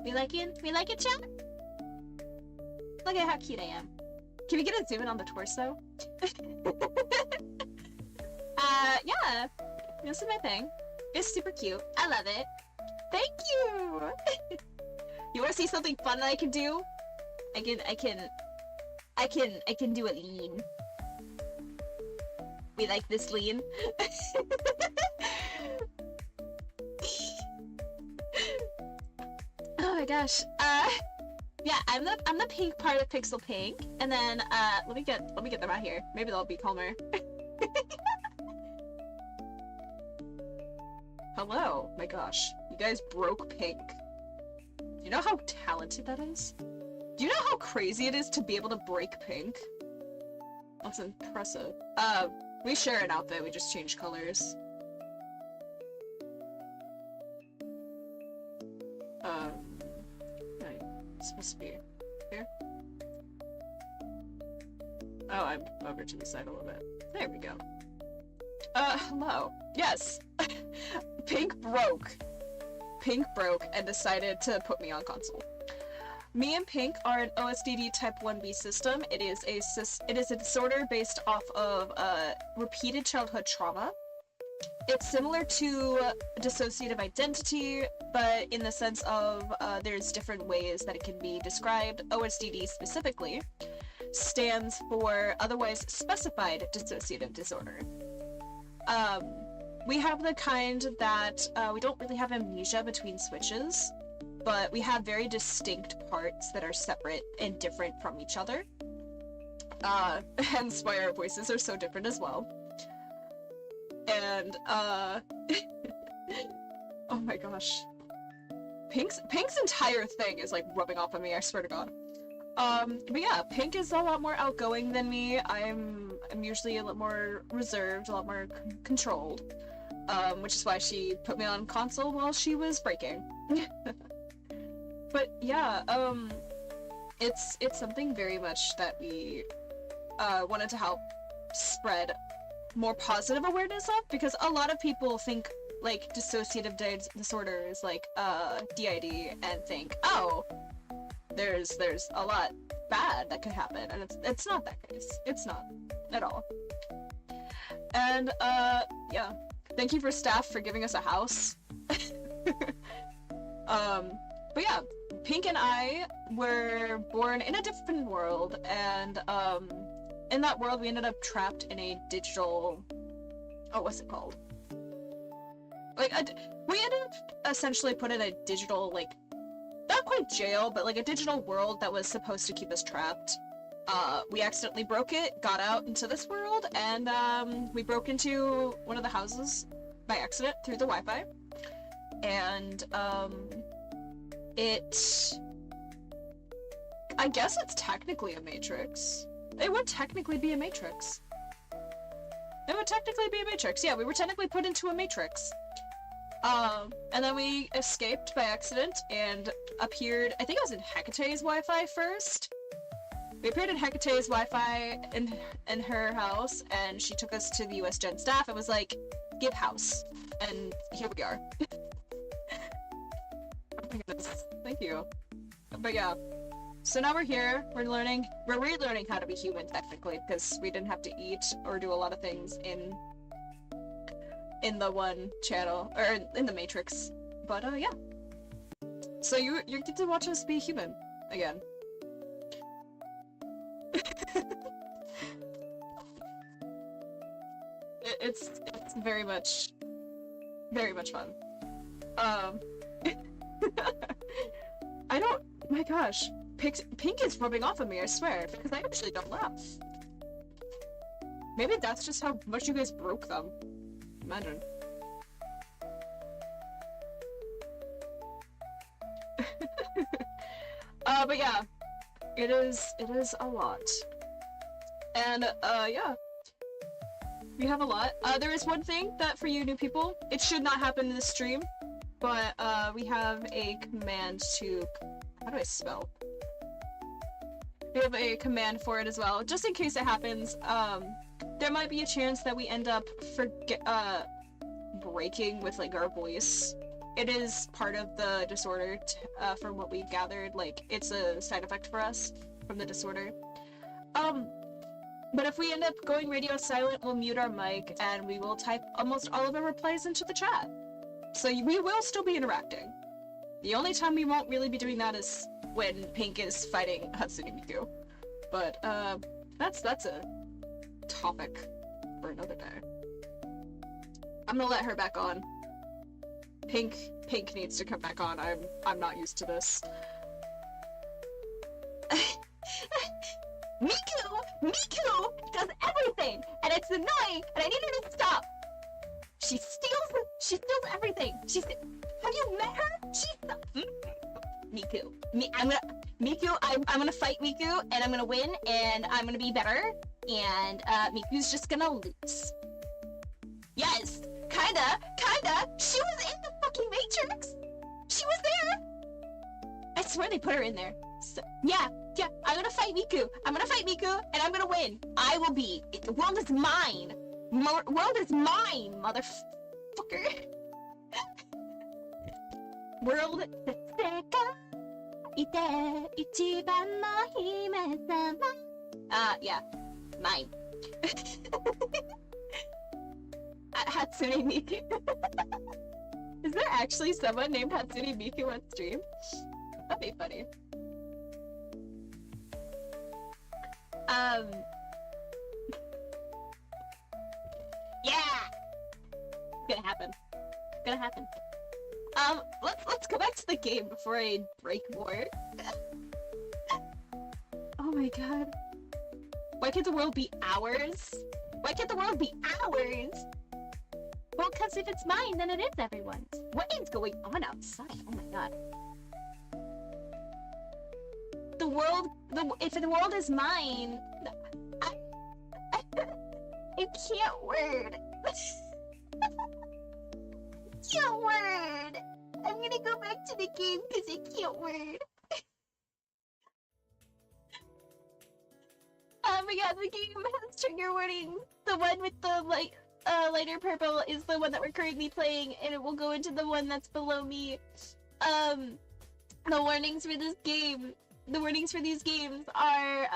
We like it, chat? Look at how cute I am. Can we get a zoom in on the torso? Yeah. This is my thing. It's super cute. I love it. Thank you! You wanna see something fun that I can do? I can do a lean. We like this lean. Oh my gosh. Yeah, I'm the pink part of Pixel Pink, and then let me get them out here. Maybe they'll be calmer. Hello. My gosh, you guys broke Pink. Do you know how talented that is? Do you know how crazy it is to be able to break Pink? That's impressive. We share an outfit. We just change colors. It's supposed to be here. Oh, I'm over to the side a little bit. There we go. Hello. Yes. Pink broke and decided to put me on console. Me and Pink are an OSDD Type 1B system. It is a disorder based off of repeated childhood trauma. It's similar to dissociative identity, but in the sense of there's different ways that it can be described. OSDD specifically stands for otherwise specified dissociative disorder. We have the kind that we don't really have amnesia between switches, but we have very distinct parts that are separate and different from each other. Hence why our voices are so different as well. And, oh my gosh. Pink's entire thing is like rubbing off on me, I swear to god. But yeah, Pink is a lot more outgoing than me. I'm usually a lot more reserved, a lot more controlled. Which is why she put me on console while she was breaking. But yeah, it's something very much that we wanted to help spread more positive awareness of, because a lot of people think like dissociative disorder is like DID and think, oh, there's a lot bad that could happen, and it's not that case. It's not at all. And yeah, thank you for staff for giving us a house. But yeah, Pink and I were born in a different world, and in that world we ended up trapped in a digital, oh, what's it called? Like, we ended up essentially put in a digital, like, not quite jail, but like a digital world that was supposed to keep us trapped. We accidentally broke it, got out into this world, and we broke into one of the houses by accident through the Wi-Fi. And I guess it's technically a matrix. It would technically be a matrix. It would technically be a matrix. Yeah, we were technically put into a matrix. And then we escaped by accident and appeared, I think it was in Hecate's Wi-Fi first. We appeared in Hecate's Wi-Fi in her house, and she took us to the US Gen staff and was like, give house. And here we are. Oh my goodness. Thank you. But yeah. So now we're here, we're relearning how to be human technically, because we didn't have to eat or do a lot of things in the one channel, or in the Matrix. But yeah. So you get to watch us be human again. It's very much fun. My gosh, Pink is rubbing off on me, I swear, because I actually don't laugh. Maybe that's just how much you guys broke them. Imagine. But yeah, it is a lot. And, yeah. We have a lot. There is one thing that for you new people, it should not happen in this stream, but, we have a command to... How do I spell? We have a command for it as well, just in case it happens. There might be a chance that we end up breaking with, like, our voice. It is part of the disorder, from what we've gathered. Like, it's a side effect for us from the disorder. But if we end up going radio silent, we'll mute our mic, and we will type almost all of our replies into the chat. So we will still be interacting. The only time we won't really be doing that is when Pink is fighting Hatsune Miku. But, that's a topic for another day. I'm gonna let her back on. Pink needs to come back on. I'm not used to this. Miku does everything, and it's annoying, and I need her to stop. She steals everything. Have you met her? Miku. I'm gonna fight Miku, and I'm gonna win, and I'm gonna be better, and Miku's just gonna lose. Yes, kinda. She was in the fucking Matrix. She was there. I swear they put her in there. So, yeah, I'm gonna fight Miku. And I'm gonna win. I will be. The world is mine. World is mine, motherfucker. World. Yeah, mine. Hatsune Miku. Is there actually someone named Hatsune Miku on stream? That'd be funny. Yeah! Gonna happen. Let's go back to the game before I break more. Oh my god. Why can't the world be ours? Well, cause if it's mine, then it is everyone's. What is going on outside? Oh my god. If the world is mine, I can't word. Can't word. I'm gonna go back to the game because I can't word. Oh my god, the game has trigger warnings. The one with the lighter purple is the one that we're currently playing, and it will go into the one that's below me. The warnings for this game. The warnings for these games are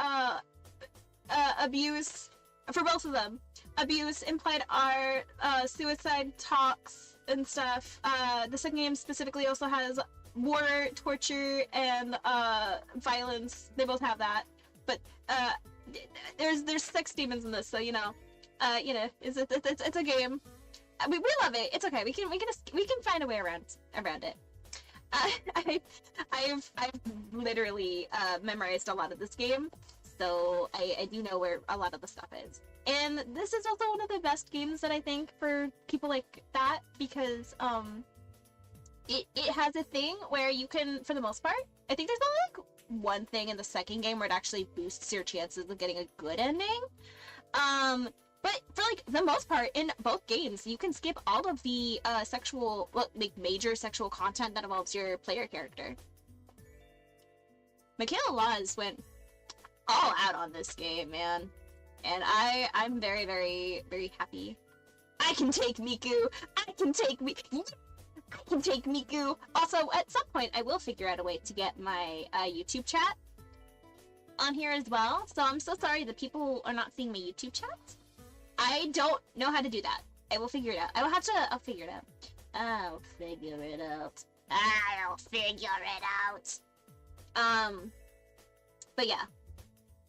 abuse for both of them. Abuse, implied art, suicide talks and stuff. The second game specifically also has war, torture, and violence. They both have that. But there's sex demons in this, so you know, it's a game. We love it. It's okay. We can find a way around it. I've literally memorized a lot of this game, so I do know where a lot of the stuff is. And this is also one of the best games that I think for people like that, because it has a thing where you can, for the most part, I think there's only like one thing in the second game where it actually boosts your chances of getting a good ending. But for like the most part in both games, you can skip all of the major sexual content that involves your player character. Michaela Laws went all out on this game, man. And I'm very, very, very happy. I can take Miku! I can take Miku! Also, at some point, I will figure out a way to get my YouTube chat on here as well. So I'm so sorry that people are not seeing my YouTube chat. I don't know how to do that. I will figure it out. I'll figure it out. I'll figure it out. But yeah.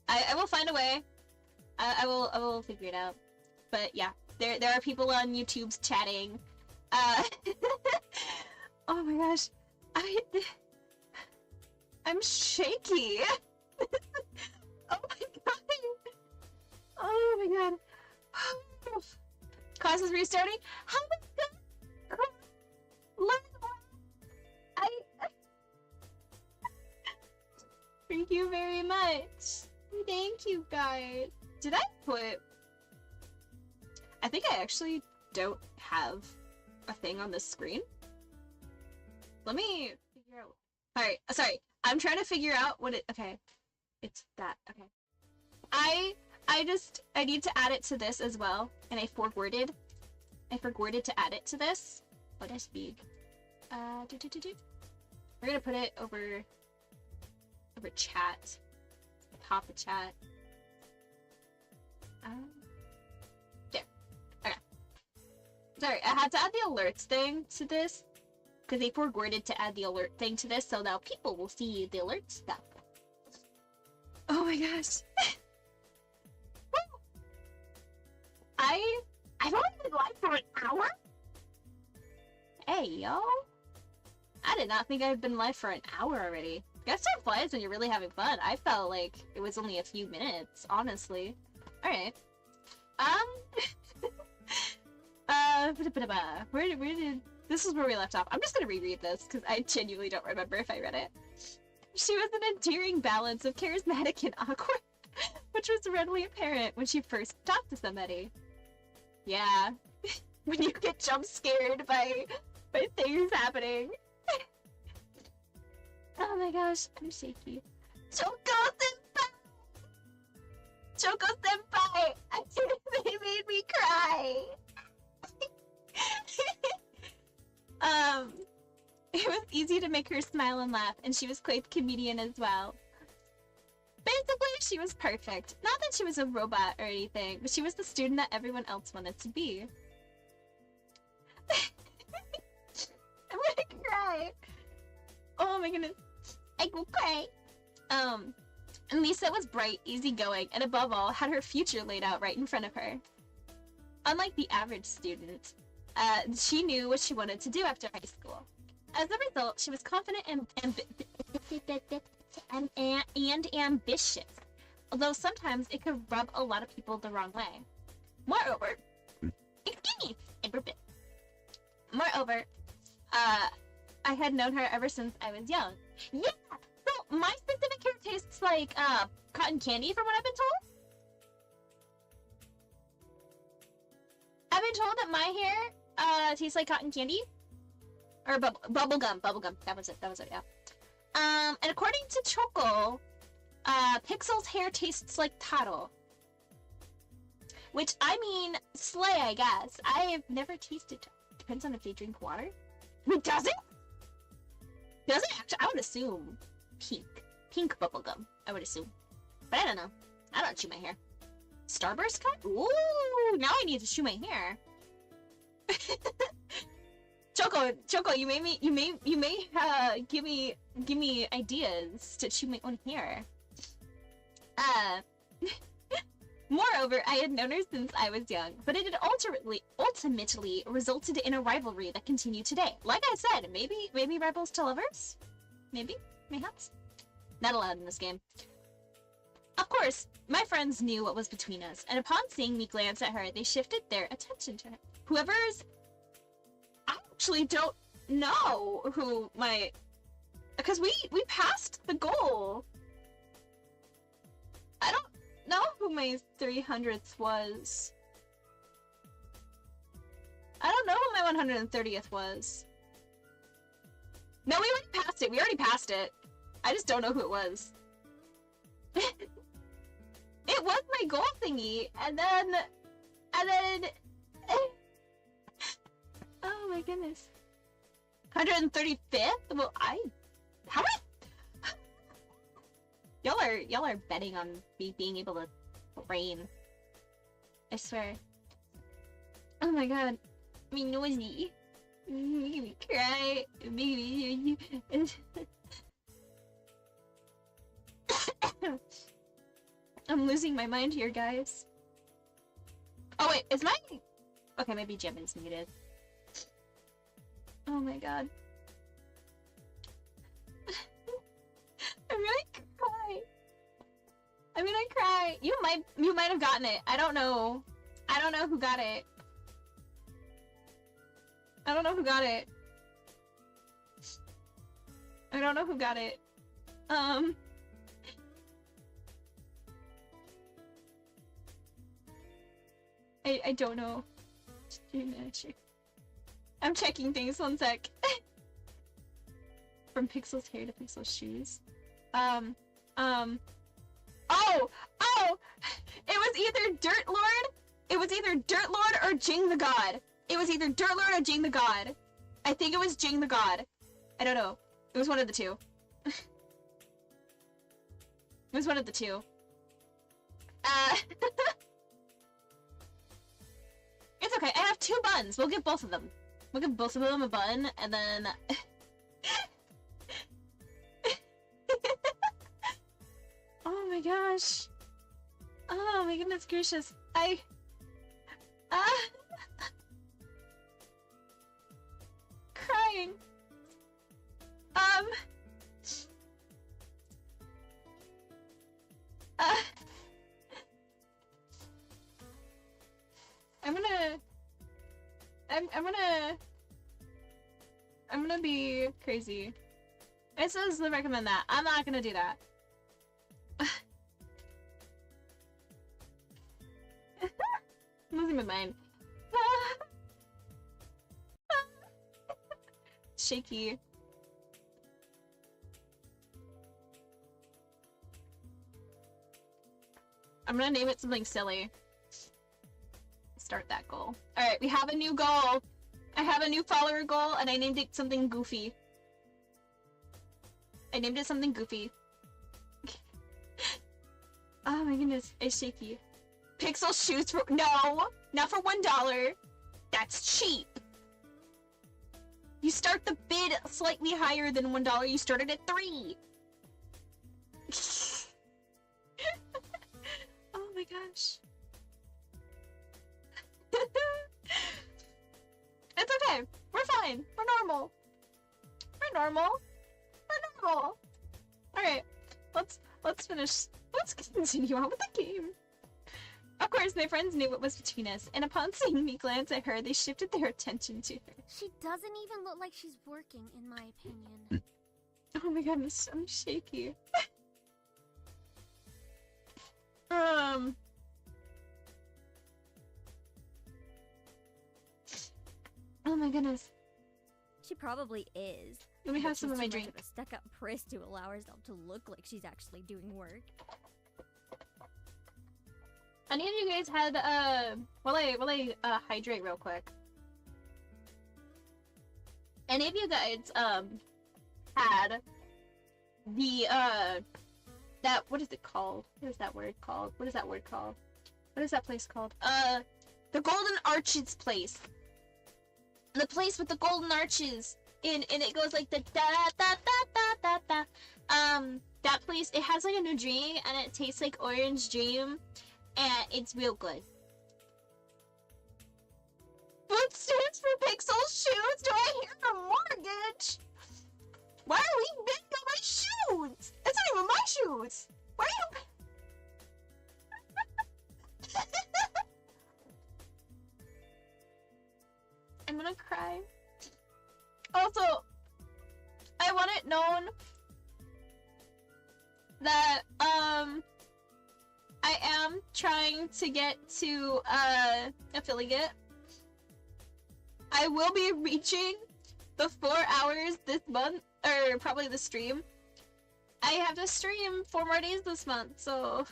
I will find a way. I will figure it out. But yeah, there are people on YouTube's chatting. Oh my gosh. I'm shaky. Oh my god. Oh my god. Class is restarting? How am I gonna learn? Thank you very much. Thank you, guys. Did I put... I think I actually don't have a thing on this screen. Let me figure out... Alright, sorry. I'm trying to figure out what it... Okay. It's that. Okay. I need to add it to this as well. And I forwarded to add it to this. Oh, that's big. We're gonna put it over chat. Top of chat. There. Okay. Sorry, I had to add the alerts thing to this because they forwarded to add the alert thing to this, so now people will see the alert stuff. Oh my gosh. I've only been live for an hour? Hey, yo. I did not think I'd been live for an hour already. Guess time flies when you're really having fun. I felt like it was only a few minutes, honestly. Alright. Where did... This is where we left off. I'm just gonna reread this, because I genuinely don't remember if I read it. She was an endearing balance of charismatic and awkward, which was readily apparent when she first talked to somebody. Yeah. When you get jump scared by things happening. Oh my gosh, I'm shaky. Choco-senpai! Choco-senpai! They made me cry! It was easy to make her smile and laugh, and she was quite the comedian as well. Basically, she was perfect. Not that she was a robot or anything, but she was the student that everyone else wanted to be. I'm gonna cry. Oh my goodness. I will cry. And Lisa was bright, easygoing, and above all, had her future laid out right in front of her. Unlike the average student, she knew what she wanted to do after high school. As a result, she was confident and ambitious, although sometimes it could rub a lot of people the wrong way. Moreover, I had known her ever since I was young. Yeah, so my specific hair tastes like cotton candy from what I've been told. I've been told that my hair tastes like cotton candy. Or bubble gum. That was it, yeah. And according to Choco, Pixel's hair tastes like taro. Which, I mean, slay, I guess. I have never tasted taro. Depends on if they drink water. Wait, does it? Does it actually? I would assume pink. Pink bubblegum, I would assume. But I don't know. I don't chew my hair. Starburst cut? Ooh, now I need to chew my hair. Choco, you may give me ideas to chew my own hair. Moreover, I had known her since I was young, but it had ultimately resulted in a rivalry that continued today. Like I said, maybe rivals to lovers? Maybe? Mayhaps? Not allowed in this game. Of course, my friends knew what was between us, and upon seeing me glance at her, they shifted their attention to her. I actually don't know who my... Because we passed the goal. I don't know who my 300th was. I don't know who my 130th was. No, we already passed it. We already passed it. I just don't know who it was. It was my goal thingy, and then... Oh my goodness. 135th? Well, how many... Y'all are betting on me being able to brain. I swear. Oh my god. Me noisy. Make me cry. Make me... I'm losing my mind here, guys. Oh wait, is my... Okay, maybe Jimin's muted. Oh my god. I'm gonna cry. I'm gonna cry. You might have gotten it. I don't know. I don't know who got it. I don't know who got it. I don't know who got it. I don't know. I'm checking things, one sec. From Pixel's hair to Pixel's shoes. Oh! It was either Dirt Lord or Jing the God. It was either Dirt Lord or Jing the God. I think it was Jing the God. I don't know. It was one of the two. It was one of the two. It's okay. I have 2 buns. We'll give both of them. We'll give both of them a bun, and then... Oh my gosh. Oh my goodness gracious. Crying. I'm gonna be crazy. It says to recommend that. I'm not gonna do that. I'm losing my mind. Shaky. I'm gonna name it something silly. Start that goal. Alright, we have a new goal. I have a new follower goal, and I named it something goofy. I named it something goofy. Oh my goodness, it's shaky. Pixel shoes for— no! Not for $1! That's cheap! You start the bid slightly higher than $1, you started at $3! Oh my gosh. It's okay. We're fine. We're normal. We're normal. We're normal. Alright. Let's finish. Let's continue on with the game. Of course, my friends knew what was between us, and upon seeing me glance at her, they shifted their attention to her. She doesn't even look like she's working, in my opinion. Oh my goodness, I'm shaky. Oh my goodness. She probably is. Let me but have some she's of my too drink. much of a stuck-up priss to allow herself to look like she's actually doing work. Any of you guys had, while I hydrate real quick. Any of you guys, had the, that, what is it called? What is that word called? What is that word called? What is that place called? The Golden Arches place. The place with the golden arches. And it goes like the da-da-da-da-da-da. That place, it has like a new drink, and it tastes like orange dream. And it's real good. What stands for Pixel Shoes? Do I hear a mortgage? Why are we bidding on my shoes? It's not even my shoes. Why are you? I'm gonna cry. Also, I want it known that, I am trying to get to, affiliate. I will be reaching the 4 hours this month, or probably the stream. I have to stream 4 more days this month, so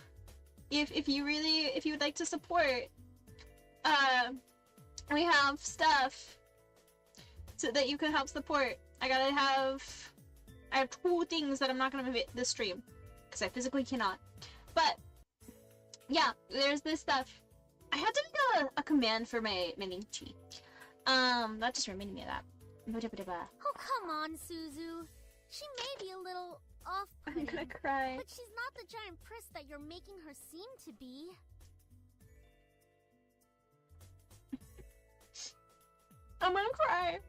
if you would like to support, we have stuff so that you can help support. I have 2 things that I'm not gonna make this stream, because I physically cannot. But yeah, there's this stuff. I had to make a command for my Ninchi. That just reminded me of that. Oh, come on, Suzu. She may be a little I'm off-putting, gonna cry. but she's not the giant priss that you're making her seem to be. I'm gonna cry.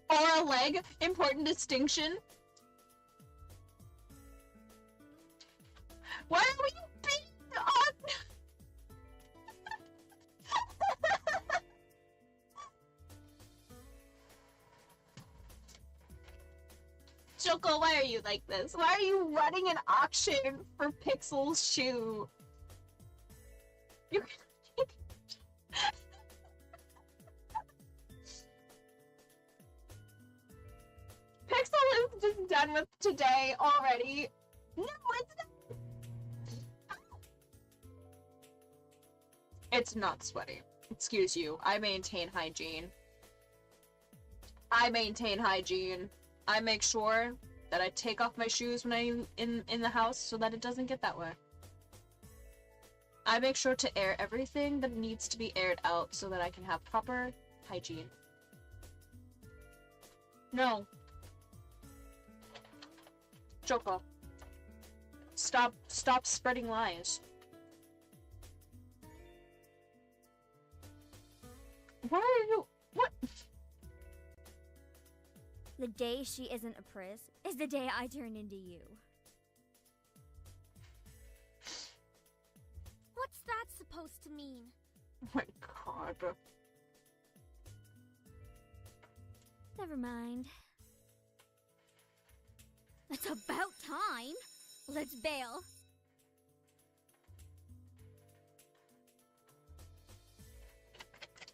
Or a leg. Important distinction. Why are we being on? Choco, why are you like this? Why are you running an auction for Pixel's shoe? You Pixel is just done with today already. No, it's not. It's not sweaty. Excuse you. I maintain hygiene. I maintain hygiene. I make sure that I take off my shoes when I'm in the house so that it doesn't get that way. I make sure to air everything that needs to be aired out so that I can have proper hygiene. No. Choco. Stop spreading lies. Why are you... What? The day she isn't a Pris is the day I turn into you. What's that supposed to mean? Oh my god. Never mind. It's about time. Let's bail.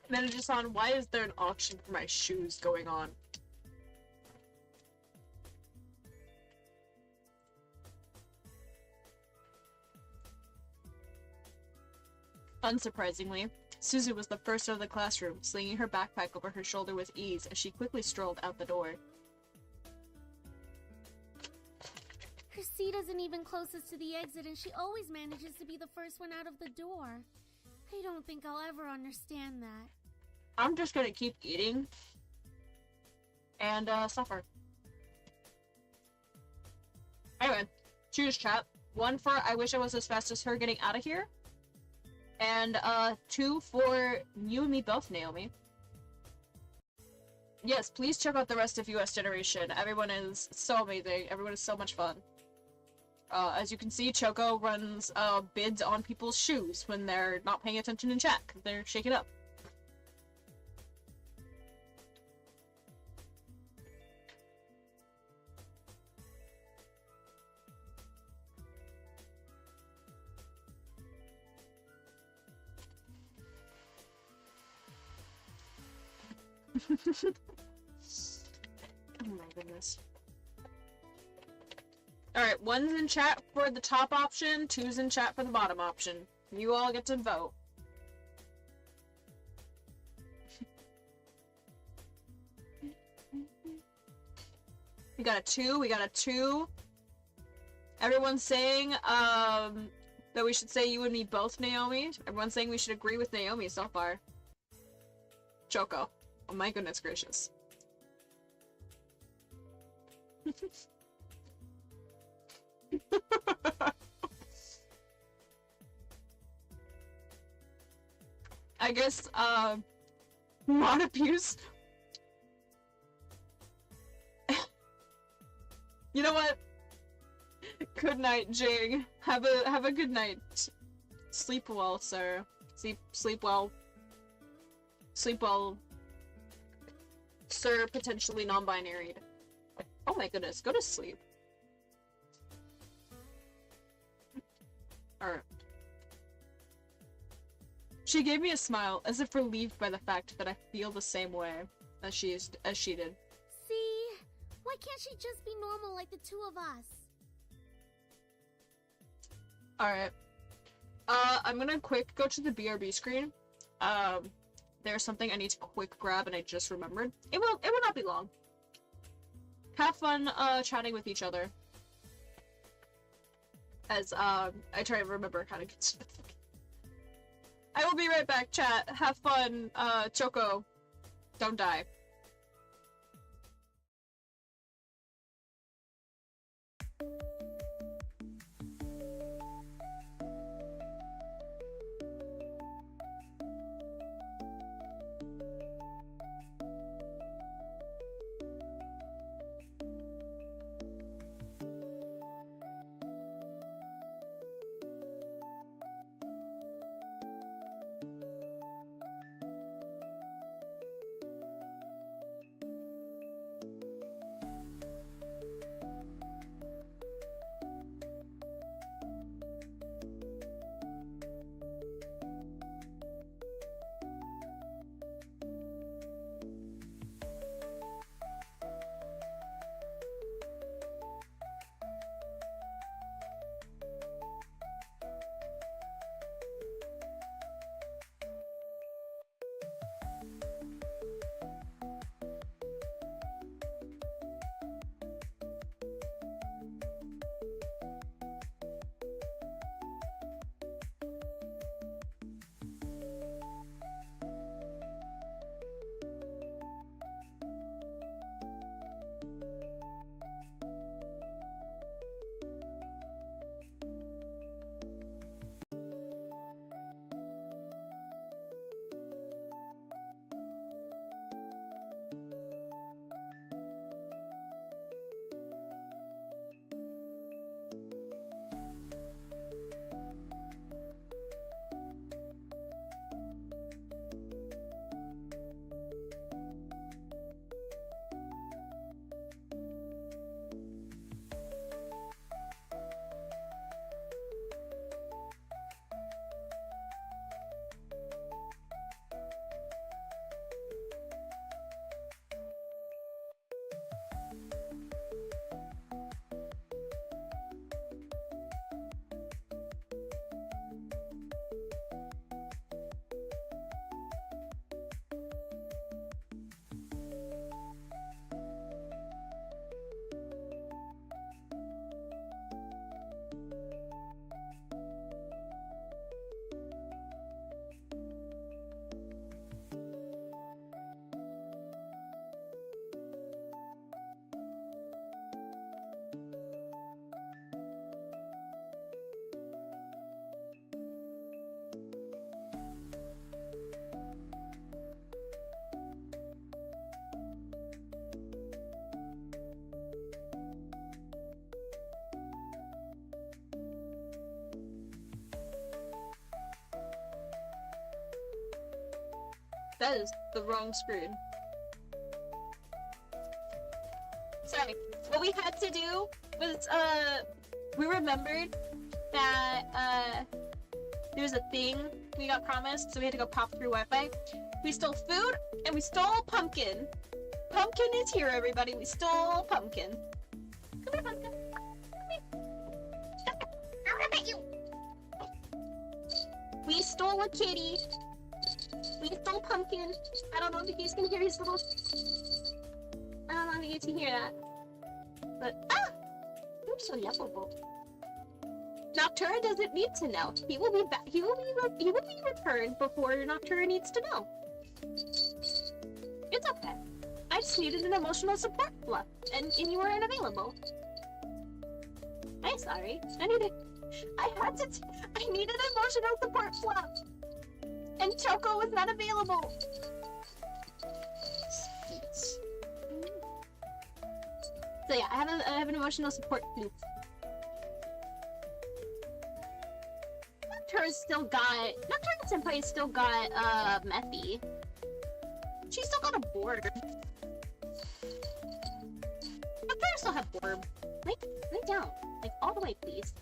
Manager-san, why is there an auction for my shoes going on? Unsurprisingly, Suzu was the first out of the classroom, slinging her backpack over her shoulder with ease as she quickly strolled out the door. Her seat isn't even closest to the exit, and she always manages to be the first one out of the door. I don't think I'll ever understand that. I'm just gonna keep eating and suffer. Anyway, choose chat. 1 for I wish I was as fast as her getting out of here. And 2 for you and me both, Naomi. Yes, please check out the rest of US Generation. Everyone is so amazing. Everyone is so much fun. As you can see, Choco runs bids on people's shoes when they're not paying attention in chat. They're shaking up. Oh my goodness. Alright, 1's in chat for the top option, 2's in chat for the bottom option. You all get to vote. We got a 2, we got a 2. Everyone's saying, that we should say you and me both, Naomi. Everyone's saying we should agree with Naomi so far. Choco. Oh my goodness gracious. I guess, mod abuse. You know what? Good night, Jing. Have a good night. Sleep well, sir. Sleep well. Sleep well, sir, potentially non-binary. Oh my goodness, go to sleep. Alright. She gave me a smile, as if relieved by the fact that I feel the same way as she did. See? Why can't she just be normal like the two of us? Alright. I'm gonna quick go to the BRB screen. There's something I need to quick grab and I just remembered. It will not be long. Have fun, chatting with each other. As, I try to remember how to get specific. I will be right back, chat. Have fun, Choco. Don't die. That is the wrong screen. Sorry. What we had to do was, we remembered that, there's a thing we got promised, so we had to go pop through Wi-Fi. We stole food, and we stole pumpkin. Pumpkin is here, everybody. We stole pumpkin. Come here, pumpkin. Come here. I'll rip at you. We stole a kitty. We stole pumpkin. I don't know if you guys can hear his little... I don't know if you guys can hear that. But, you're so lovable. Noctura doesn't need to know. He will be back. He will be returned before Noctura needs to know. It's okay. I just needed an emotional support fluff, and you were unavailable. I'm sorry. I needed emotional support fluff, and Choco was not available. So yeah, I have an emotional support fluff. Nocturne Senpai still got, Methy. She still got a board. Nocturne still have board. Lay down. Like, all the way, please.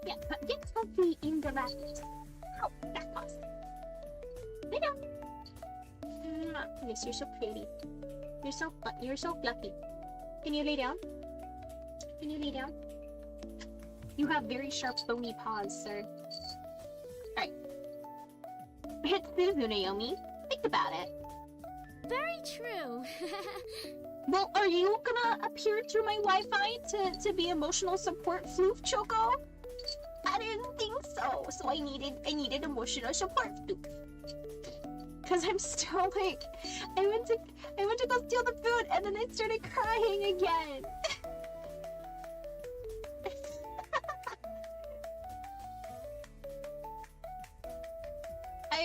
Yeah, but get comfy in the racket. Oh, that cost. Lay down. Yes, you're so pretty. You're so fluffy. Can you lay down? Can you lay down? You have very sharp, bony paws, sir. Alright. It's Suzu, Naomi. Think about it. Very true. Well, are you gonna appear through my Wi-Fi to be emotional support floof, Choco? I didn't think so. So I needed emotional support floof. Cause I'm still like, I went to go steal the food and then I started crying again.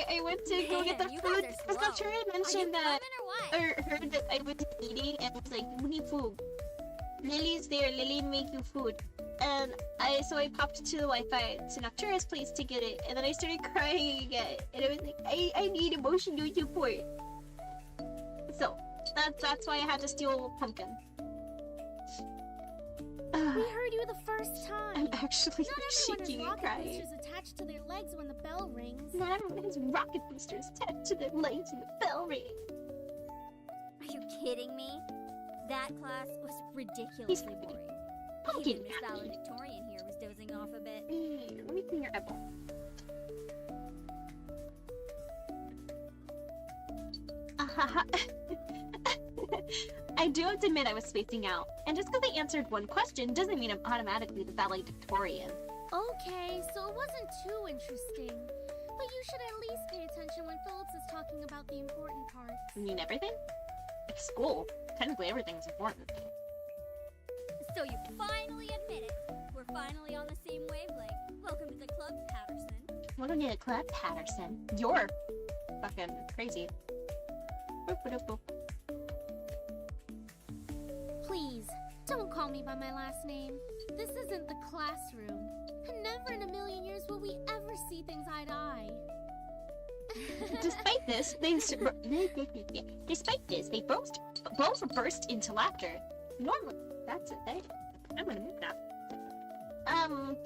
I went to go get the food because Nocturne mentioned that, or heard that I was eating and was like, we need food. Lily's there, Lily make you food. And so I popped to the Wi-Fi to Noctura's place to get it, and then I started crying again. And I was like, I need emotional support. So, that's why I had to steal pumpkin. We heard you the first time. I'm actually shaking and Not everyone has rocket crying. boosters attached to their legs when the bell rings. Not everyone has rocket boosters attached to their legs when the bell rings. Are you kidding me? That class was ridiculously boring. Pumpkin Even Miss Valedictorian here was dozing off a bit. Let me clean your eyeball. I do have to admit I was spacing out. And just because I answered one question doesn't mean I'm automatically the valedictorian. Okay, so it wasn't too interesting. But you should at least pay attention when Phillips is talking about the important parts. You mean everything? It's school. Technically everything's important. So you finally admit it. We're finally on the same wavelength. Welcome to the club, Patterson. Welcome to the club, Patterson. You're fucking crazy. Boop, boop, boop. Please, don't call me by my last name. This isn't the classroom. And never in a million years will we ever see things eye to eye. Despite this, they both burst into laughter. Normally, that's it. I'm gonna move that.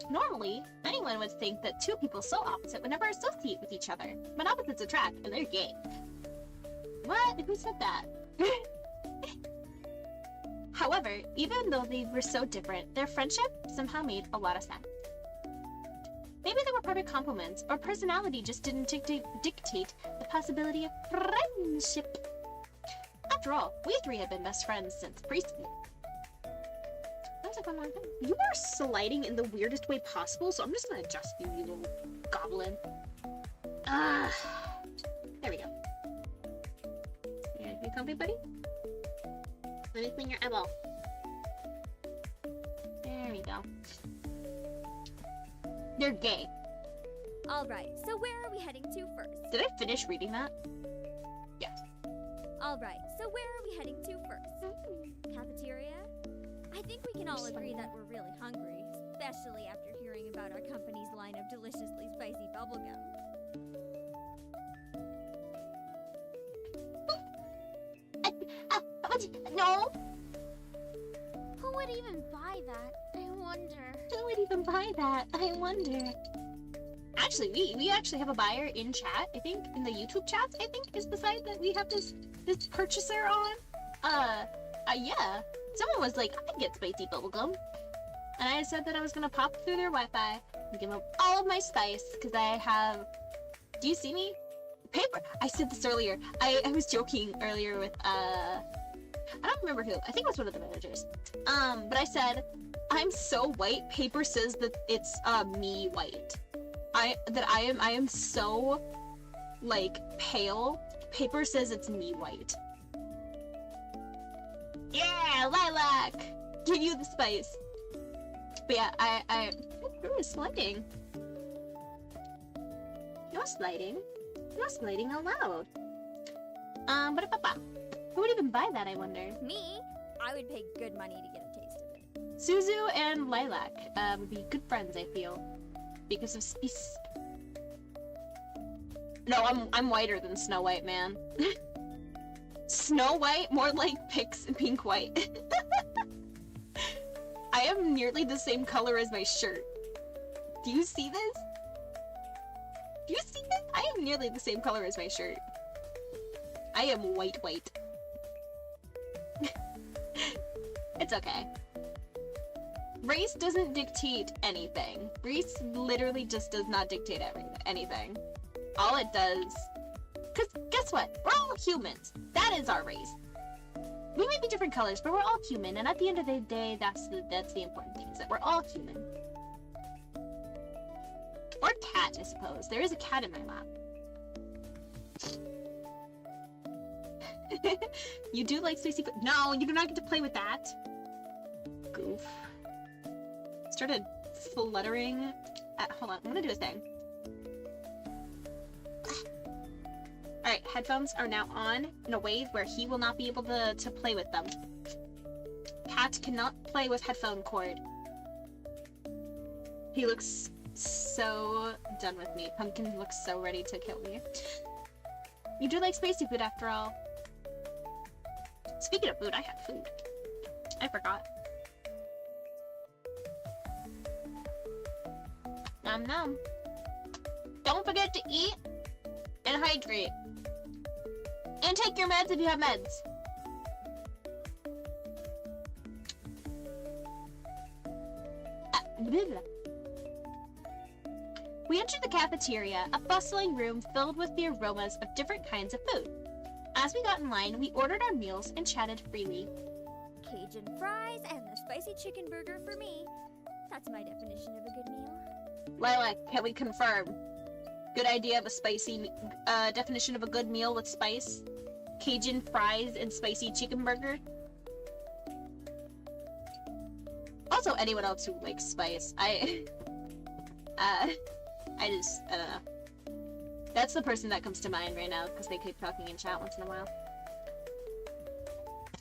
Normally, anyone would think that two people so opposite would never associate with each other. But opposites attract, and they're gay. What? Who said that? However, even though they were so different, their friendship somehow made a lot of sense. Maybe they were perfect compliments, or personality just didn't dictate the possibility of friendship. After all, we three have been best friends since preschool. That was like a long time. You are sliding in the weirdest way possible, so I'm just gonna adjust you, you little goblin. There we go. You comfy, buddy? Let me clean your eyeball. There we go. They're gay. Alright, so where are we heading to first? Did I finish reading that? Yes. Alright, so where are we heading to first? Cafeteria? I think we can all agree that we're really hungry, especially after hearing about our company's line of deliciously spicy bubblegum. would even buy that? I wonder. Who would even buy that? I wonder. Actually, we actually have a buyer in chat. I think in the YouTube chats. I think is the site that we have this purchaser on. Yeah. Someone was like, I can get spicy bubblegum, and I said that I was gonna pop through their Wi-Fi and give them all of my spice because I have. Do you see me? Paper. I said this earlier. I was joking earlier with I don't remember who. I think it was one of the managers. But I said, I'm so white. Paper says that it's me white. I am so like pale. Paper says it's me white. Yeah, lilac. Give you the spice. But yeah, I You're sliding. You're sliding. You're sliding aloud. Who would even buy that, I wonder? Me? I would pay good money to get a taste of it. Suzu and Lilac would be good friends, I feel. Because of spice. No, I'm whiter than Snow White, man. Snow White? More like pink white. I am nearly the same color as my shirt. Do you see this? Do you see this? I am nearly the same color as my shirt. I am white. It's okay. Race doesn't dictate anything. Race literally just does not dictate anything. All it does... Because guess what? We're all humans. That is our race. We may be different colors, but we're all human. And at the end of the day, that's the important thing, is that we're all human. Or cat, I suppose. There is a cat in my lap. You do like spicy food? No, you do not get to play with that. Goof. Started fluttering. Hold on, I'm gonna do a thing. Alright, headphones are now on in a way where he will not be able to play with them. Cat cannot play with headphone cord. He looks so done with me. Pumpkin looks so ready to kill me. You do like spicy food after all. Speaking of food, I had food. I forgot. Nom nom. Don't forget to eat and hydrate. And take your meds if you have meds. We entered the cafeteria, a bustling room filled with the aromas of different kinds of food. As we got in line, we ordered our meals and chatted freely. Cajun fries and the spicy chicken burger for me. That's my definition of a good meal. Lilac, can we confirm? Good idea of a spicy, definition of a good meal with spice? Cajun fries and spicy chicken burger? Also, anyone else who likes spice. I don't know. That's the person that comes to mind right now, because they keep talking in chat once in a while.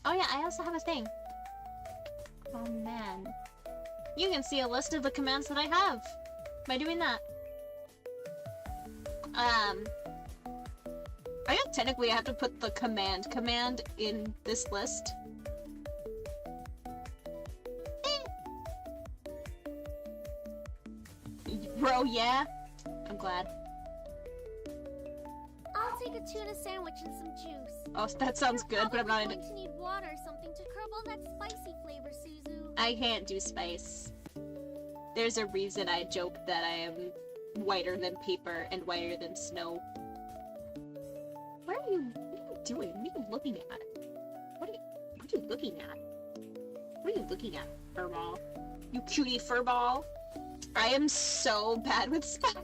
Oh yeah, I also have a thing. Oh man. You can see a list of the commands that I have by doing that. I guess technically I have to put the command in this list. Bro, yeah? I'm glad. I'll take a tuna sandwich and some juice. Oh, that sounds good, but I'm not going to need water or something to curb all that spicy flavor, Suzu. I can't do spice. There's a reason I joke that I am whiter than paper and whiter than snow. What are you doing? What are you looking at? What are you looking at? What are you looking at, furball? You cutie furball? I am so bad with spice.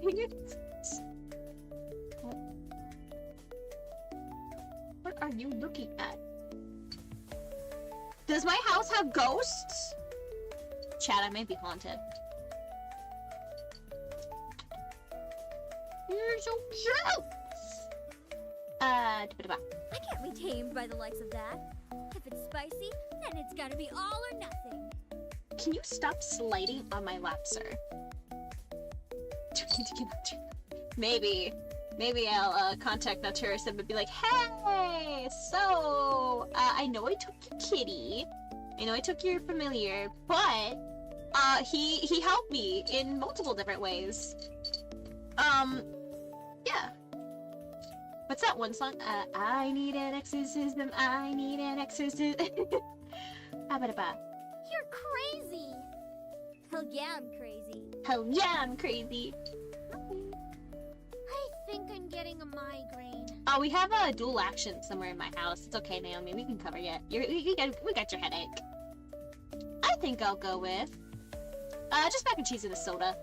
What are you looking at? Does my house have ghosts? Chat, I may be haunted. You're so cute! I can't be tamed by the likes of that. If it's spicy, then it's gotta be all or nothing. Can you stop sliding on my lap, sir? Maybe I'll contact Naturus and be like, hey, so I know I took your kitty, I know I took your familiar, but he helped me in multiple different ways. Yeah. What's that one song? I need an exorcism, I need an exorcism. Abba-da-ba. You're crazy! Hell yeah, I'm crazy. Hell yeah, I'm crazy. I think I'm getting a migraine. Oh, we have a dual action somewhere in my house. It's okay, Naomi. We can cover it. We got your headache. I think I'll go with just mac and cheese and a soda.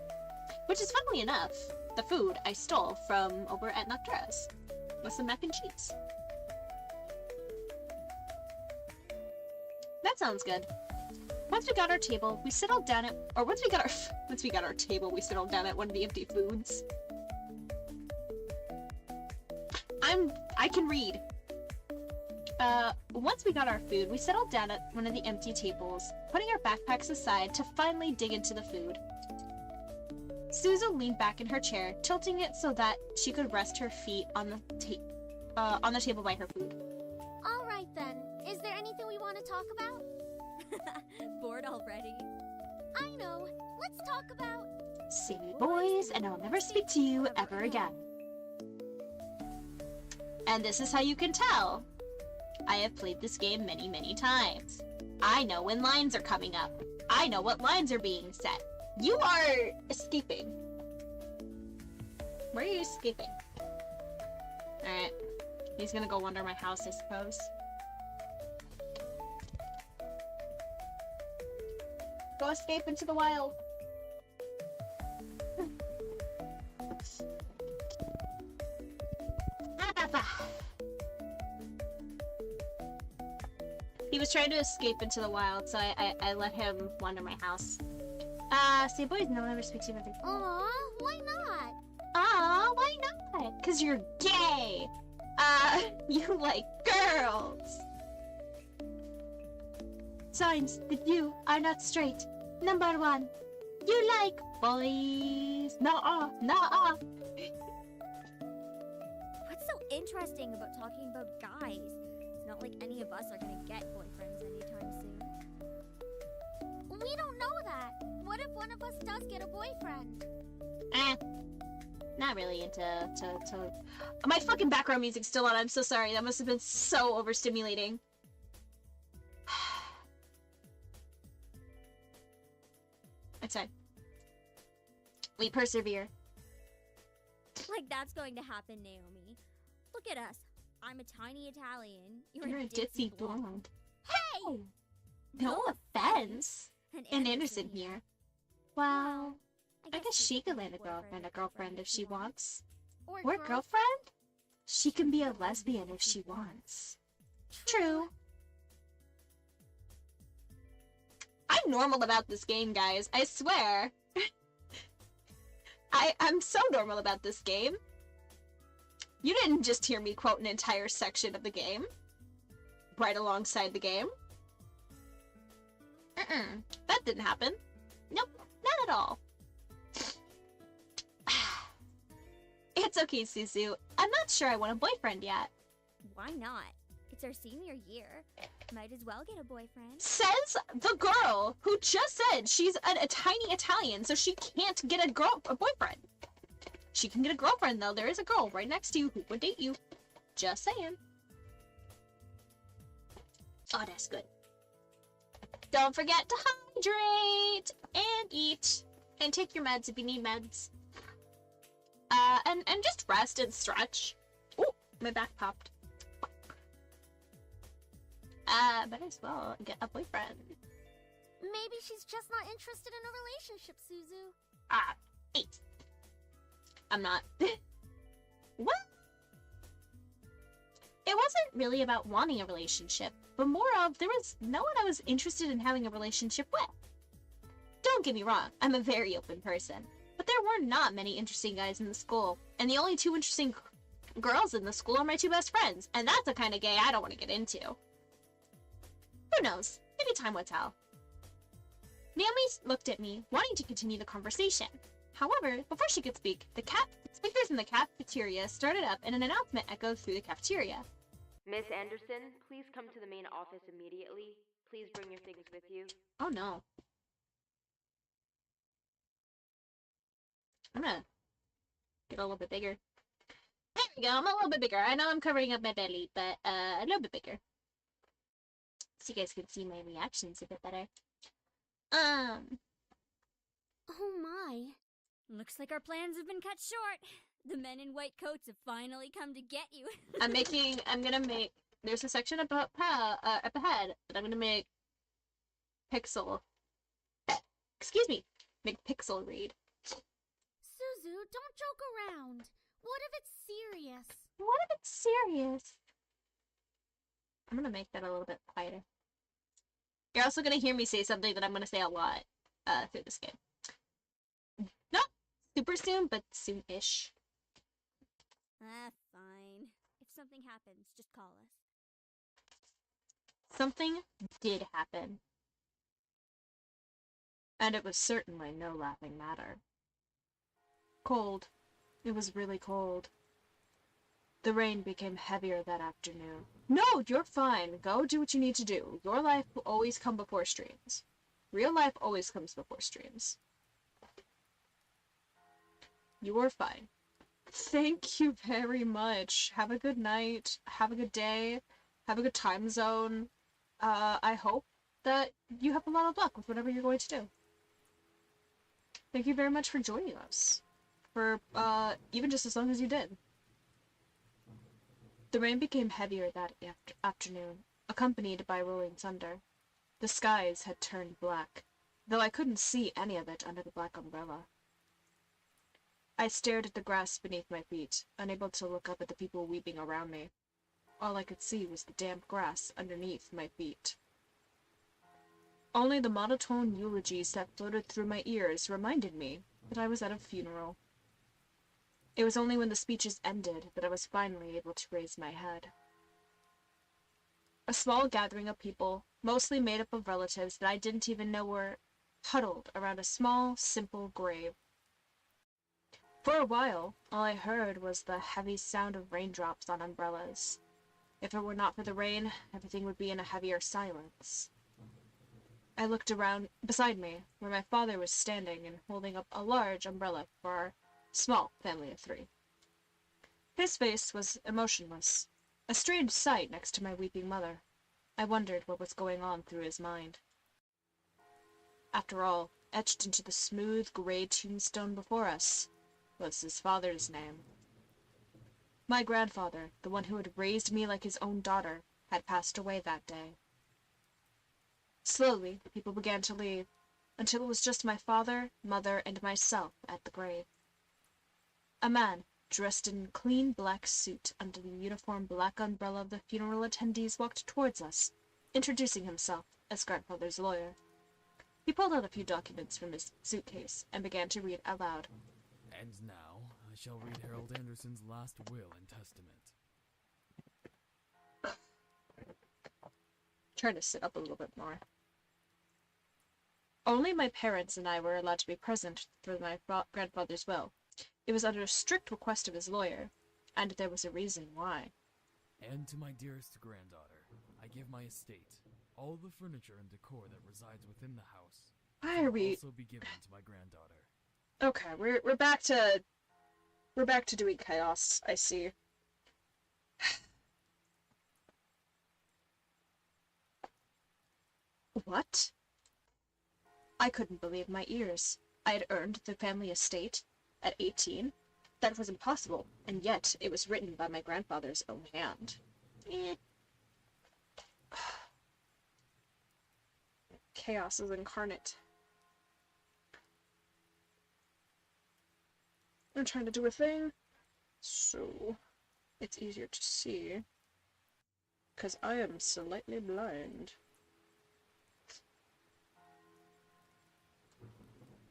Which is, funnily enough, the food I stole from over at Noctura's. With some mac and cheese. That sounds good. Once we got our table, we settled down at, or once we got our table, we settled down at one of the empty foods. I can read. Once we got our food, we settled down at one of the empty tables, putting our backpacks aside to finally dig into the food. Suzu leaned back in her chair, tilting it so that she could rest her feet on the table by her food. All right then. Is there anything we want to talk about? Bored already? I know. Let's talk about... See me, boys, and I'll never speak to you ever again. And this is how you can tell. I have played this game many, many times. I know when lines are coming up. I know what lines are being set. You are escaping. Where are you escaping? Alright. He's gonna go under my house, I suppose. Go escape into the wild. He was trying to escape into the wild, so I let him wander my house. Say boys, no one ever speaks to you about Aw, why not? Why not? 'Cause you're gay! You like girls! Signs that you are not straight. Number 1, you like boys. Nah. What's so interesting about talking about guys? It's not like any of us are gonna get boyfriends anytime soon. We don't know that. What if one of us does get a boyfriend? Not really into My fucking background music's still on. I'm so sorry. That must have been so overstimulating. It's fine. We persevere. Like that's going to happen, Naomi. Look at us. I'm a tiny Italian. You're a ditzy blonde. Hey! No offense. And And Anderson here. Well, I guess she could land a girlfriend if she wants. Or Or girlfriend? She can be a lesbian if she wants. True. I'm normal about this game, guys. I swear. I'm so normal about this game. You didn't just hear me quote an entire section of the game. Right alongside the game. That didn't happen. Nope, not at all. It's okay, Suzu. I'm not sure I want a boyfriend yet. Why not? It's our senior year. Might as well get a boyfriend. Says the girl who just said she's a tiny Italian, so she can't get a boyfriend. She can get a girlfriend, though. There is a girl right next to you who would date you. Just saying. Oh, that's good. Don't forget to hydrate and eat and take your meds if you need meds. And just rest and stretch. Oh, my back popped. Might as well get a boyfriend. Maybe she's just not interested in a relationship, Suzu. 8. I'm not. What? It wasn't really about wanting a relationship, but more of there was no one I was interested in having a relationship with. Don't get me wrong, I'm a very open person, but there were not many interesting guys in the school, and the only 2 interesting girls in the school are my 2 best friends, and that's the kind of gay I don't want to get into. Who knows? Maybe time will tell. Naomi looked at me, wanting to continue the conversation. However, before she could speak, the speakers in the cafeteria started up and an announcement echoed through the cafeteria. Miss Anderson, please come to the main office immediately. Please bring your things with you. Oh no. I'm gonna get a little bit bigger. There we go, I'm a little bit bigger. I know I'm covering up my belly, but a little bit bigger. So you guys can see my reactions a bit better. Oh my. Looks like our plans have been cut short. The men in white coats have finally come to get you. I'm gonna make, there's a section up ahead that I'm gonna make Pixel, excuse me, make Pixel read. Suzu, don't joke around. What if it's serious? What if it's serious? I'm gonna make that a little bit quieter. You're also gonna hear me say something that I'm gonna say a lot through this game. Not super soon, but soon-ish. Fine. If something happens, just call us. Something did happen. And it was certainly no laughing matter. Cold. It was really cold. The rain became heavier that afternoon. No, you're fine. Go do what you need to do. Your life will always come before streams. Real life always comes before streams. You are fine. Thank you very much. Have a good night. Have a good day. Have a good time zone. I hope that you have a lot of luck with whatever you're going to do. Thank you very much for joining us. For, even just as long as you did. The rain became heavier that afternoon, accompanied by rolling thunder. The skies had turned black, though I couldn't see any of it under the black umbrella. I stared at the grass beneath my feet, unable to look up at the people weeping around me. All I could see was the damp grass underneath my feet. Only the monotone eulogies that floated through my ears reminded me that I was at a funeral. It was only when the speeches ended that I was finally able to raise my head. A small gathering of people, mostly made up of relatives that I didn't even know were huddled around a small, simple grave. For a while, all I heard was the heavy sound of raindrops on umbrellas. If it were not for the rain, everything would be in a heavier silence. I looked around beside me, where my father was standing and holding up a large umbrella for our small family of 3. His face was emotionless, a strange sight next to my weeping mother. I wondered what was going on through his mind. After all, etched into the smooth, gray tombstone before us was his father's name. My grandfather, the one who had raised me like his own daughter, had passed away that day. Slowly, people began to leave, until it was just my father, mother, and myself at the grave. A man, dressed in clean black suit under the uniform black umbrella of the funeral attendees, walked towards us, introducing himself as grandfather's lawyer. He pulled out a few documents from his suitcase and began to read aloud. And now, I shall read Harold Anderson's last will and testament. Trying to sit up a little bit more. Only my parents and I were allowed to be present for my grandfather's will. It was under a strict request of his lawyer, and there was a reason why. And to my dearest granddaughter, I give my estate, all the furniture and decor that resides within the house. Will also be given to my granddaughter. Okay, we're back to doing chaos, I see. What? I couldn't believe my ears. I had earned the family estate at 18. That was impossible, and yet it was written by my grandfather's own hand. Chaos is incarnate. I'm trying to do a thing, so it's easier to see, because I am slightly blind.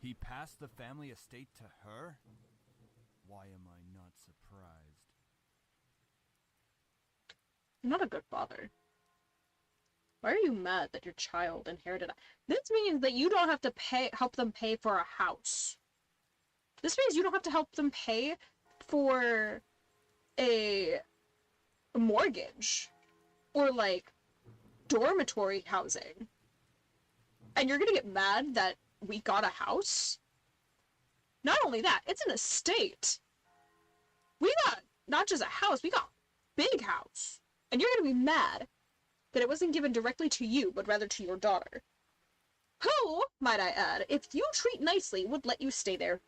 He passed the family estate to her? Why am I not surprised? I'm not a good father. Why are you mad that your child inherited? This means that you don't have to help them pay for a house. This means you don't have to help them pay for a mortgage or like dormitory housing. And you're gonna get mad that we got a house? Not only that, it's an estate. We got not just a house, we got a big house. And you're gonna be mad that it wasn't given directly to you, but rather to your daughter. Who, might I add, if you treat nicely, would let you stay there.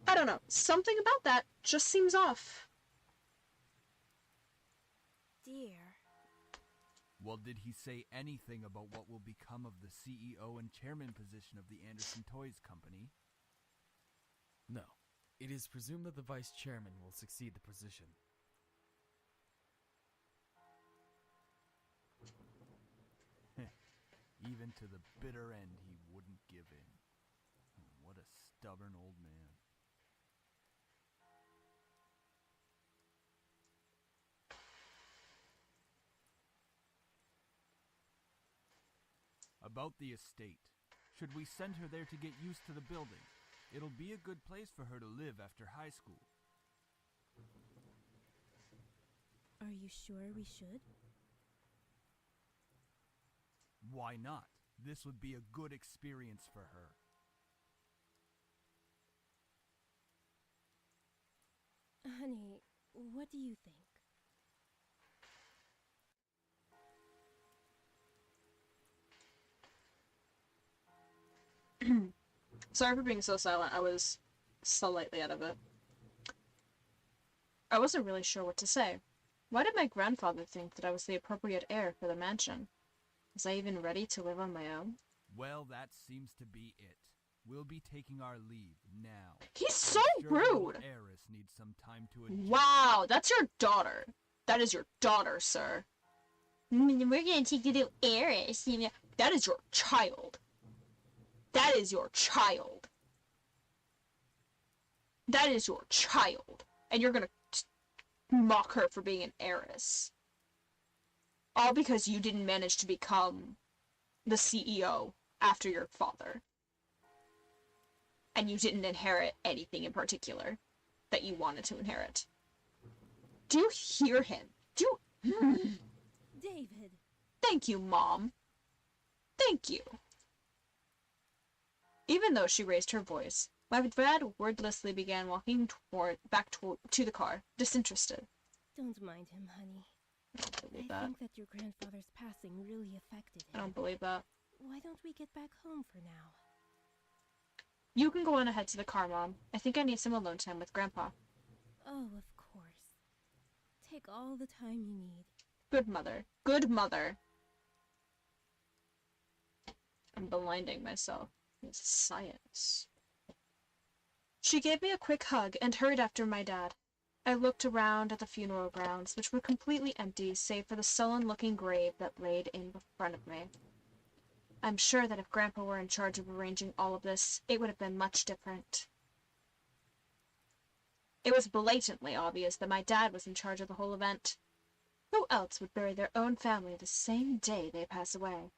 I don't know. Something about that just seems off. Dear. Well, did he say anything about what will become of the CEO and chairman position of the Anderson Toys Company? No. It is presumed that the vice chairman will succeed the position. Even to the bitter end, he wouldn't give in. What a stubborn old man. About the estate. Should we send her there to get used to the building? It'll be a good place for her to live after high school. Are you sure we should? Why not? This would be a good experience for her. Honey, what do you think? Sorry for being so silent. I was slightly out of it. I wasn't really sure what to say. Why did my grandfather think that I was the appropriate heir for the mansion? Was I even ready to live on my own? Well, that seems to be it. We'll be taking our leave now. He's so Sure, rude! the heiress needs some time to adjust. Wow, that's your daughter. That is your daughter, sir. We're gonna take the little heiress. That is your child. That is your child. That is your child. And you're gonna mock her for being an heiress. All because you didn't manage to become the CEO after your father. And you didn't inherit anything in particular that you wanted to inherit. Do you hear him? Do you... David! Thank you, Mom. Thank you. Even though she raised her voice, my dad wordlessly began walking back to the car, disinterested. Don't mind him, honey. I don't believe I that. think that your grandfather's passing really affected him. I don't believe that. Why don't we get back home for now? You can go on ahead to the car, Mom. I think I need some alone time with Grandpa. Oh, of course. Take all the time you need. Good mother. Good mother. I'm blinding myself. It's science. She gave me a quick hug and hurried after my dad. I looked around at the funeral grounds, which were completely empty save for the sullen-looking grave that laid in front of me. I'm sure that if Grandpa were in charge of arranging all of this, it would have been much different. It was blatantly obvious that my dad was in charge of the whole event. Who else would bury their own family the same day they pass away?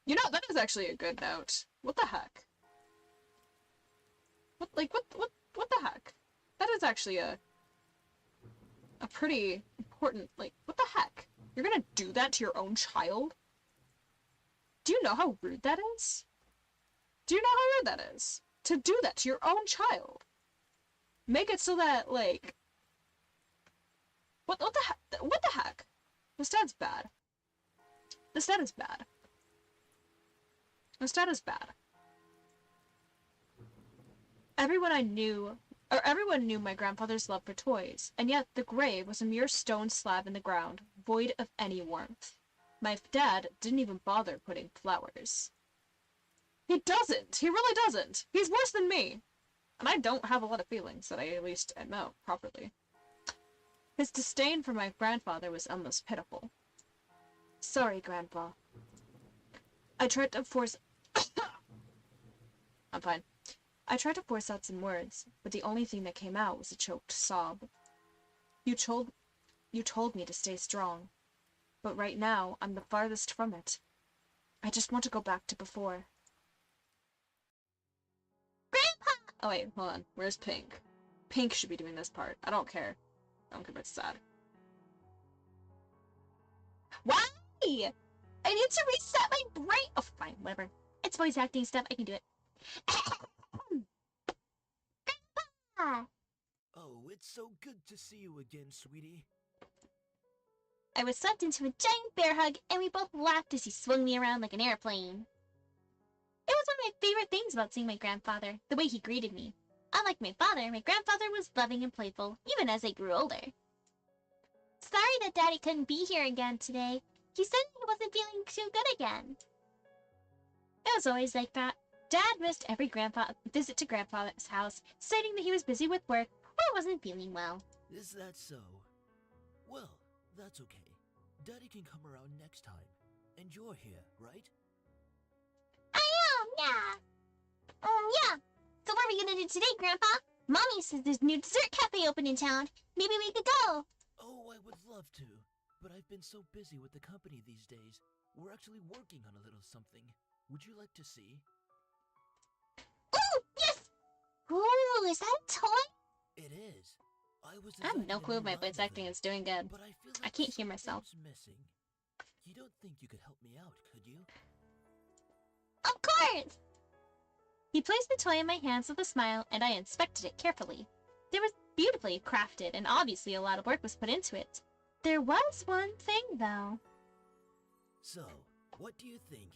You know, that is actually a good note. What the heck? What the heck? That is actually a pretty important, what the heck? You're gonna do that to your own child? Do you know how rude that is? Do you know how rude that is? To do that to your own child? Make it so that, what the heck? What the heck? This dad's bad. This dad is bad. This dad is bad. Everyone knew my grandfather's love for toys, and yet the grave was a mere stone slab in the ground, void of any warmth. My dad didn't even bother putting flowers. He doesn't! He really doesn't! He's worse than me! And I don't have a lot of feelings that I at least know properly. His disdain for my grandfather was almost pitiful. Sorry, Grandpa. I tried to force... I'm fine. I tried to force out some words, but the only thing that came out was a choked sob. You told me to stay strong, but right now I'm the farthest from it. I just want to go back to before. Grandpa! Oh wait, hold on. Where's Pink? Pink should be doing this part. I don't care. I don't care if it's sad. Why? I need to reset my brain. Oh, fine, whatever. It's voice acting stuff. I can do it. Oh, it's so good to see you again, sweetie. I was sucked into a giant bear hug, and we both laughed as he swung me around like an airplane. It was one of my favorite things about seeing my grandfather, the way he greeted me. Unlike my father, my grandfather was loving and playful, even as I grew older. Sorry that Daddy couldn't be here again today. He said he wasn't feeling too good again. It was always like that. Dad missed every visit to Grandfather's house, stating that he was busy with work or wasn't feeling well. Is that so? Well, that's okay. Daddy can come around next time. And you're here, right? I am, yeah. Yeah. So what are we gonna do today, Grandpa? Mommy says there's a new dessert cafe open in town. Maybe we could go. Oh, I would love to. But I've been so busy with the company these days. We're actually working on a little something. Would you like to see? Ooh, yes! Ooh, is that a toy? It is. I have no clue if my voice acting is doing good. But I feel I can't hear myself. Missing. You don't think you could help me out, could you? Of course! He placed the toy in my hands with a smile, and I inspected it carefully. It was beautifully crafted, and obviously a lot of work was put into it. There was one thing, though. So, what do you think?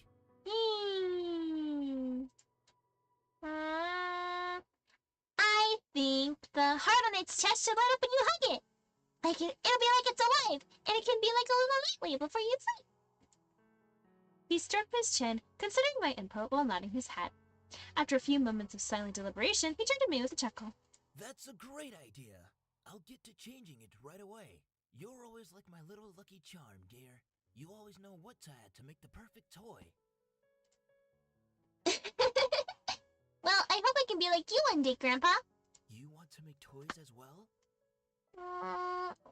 I think the heart on its chest should light up when you hug it. It'll be like it's alive, and it can be like a little lightweight before you sleep. He stroked his chin, considering my input while nodding his head. After a few moments of silent deliberation, he turned to me with a chuckle. That's a great idea. I'll get to changing it right away. You're always like my little lucky charm, dear. You always know what to add to make the perfect toy. Well, I hope I can be like you one day, Grandpa. You want to make toys as well?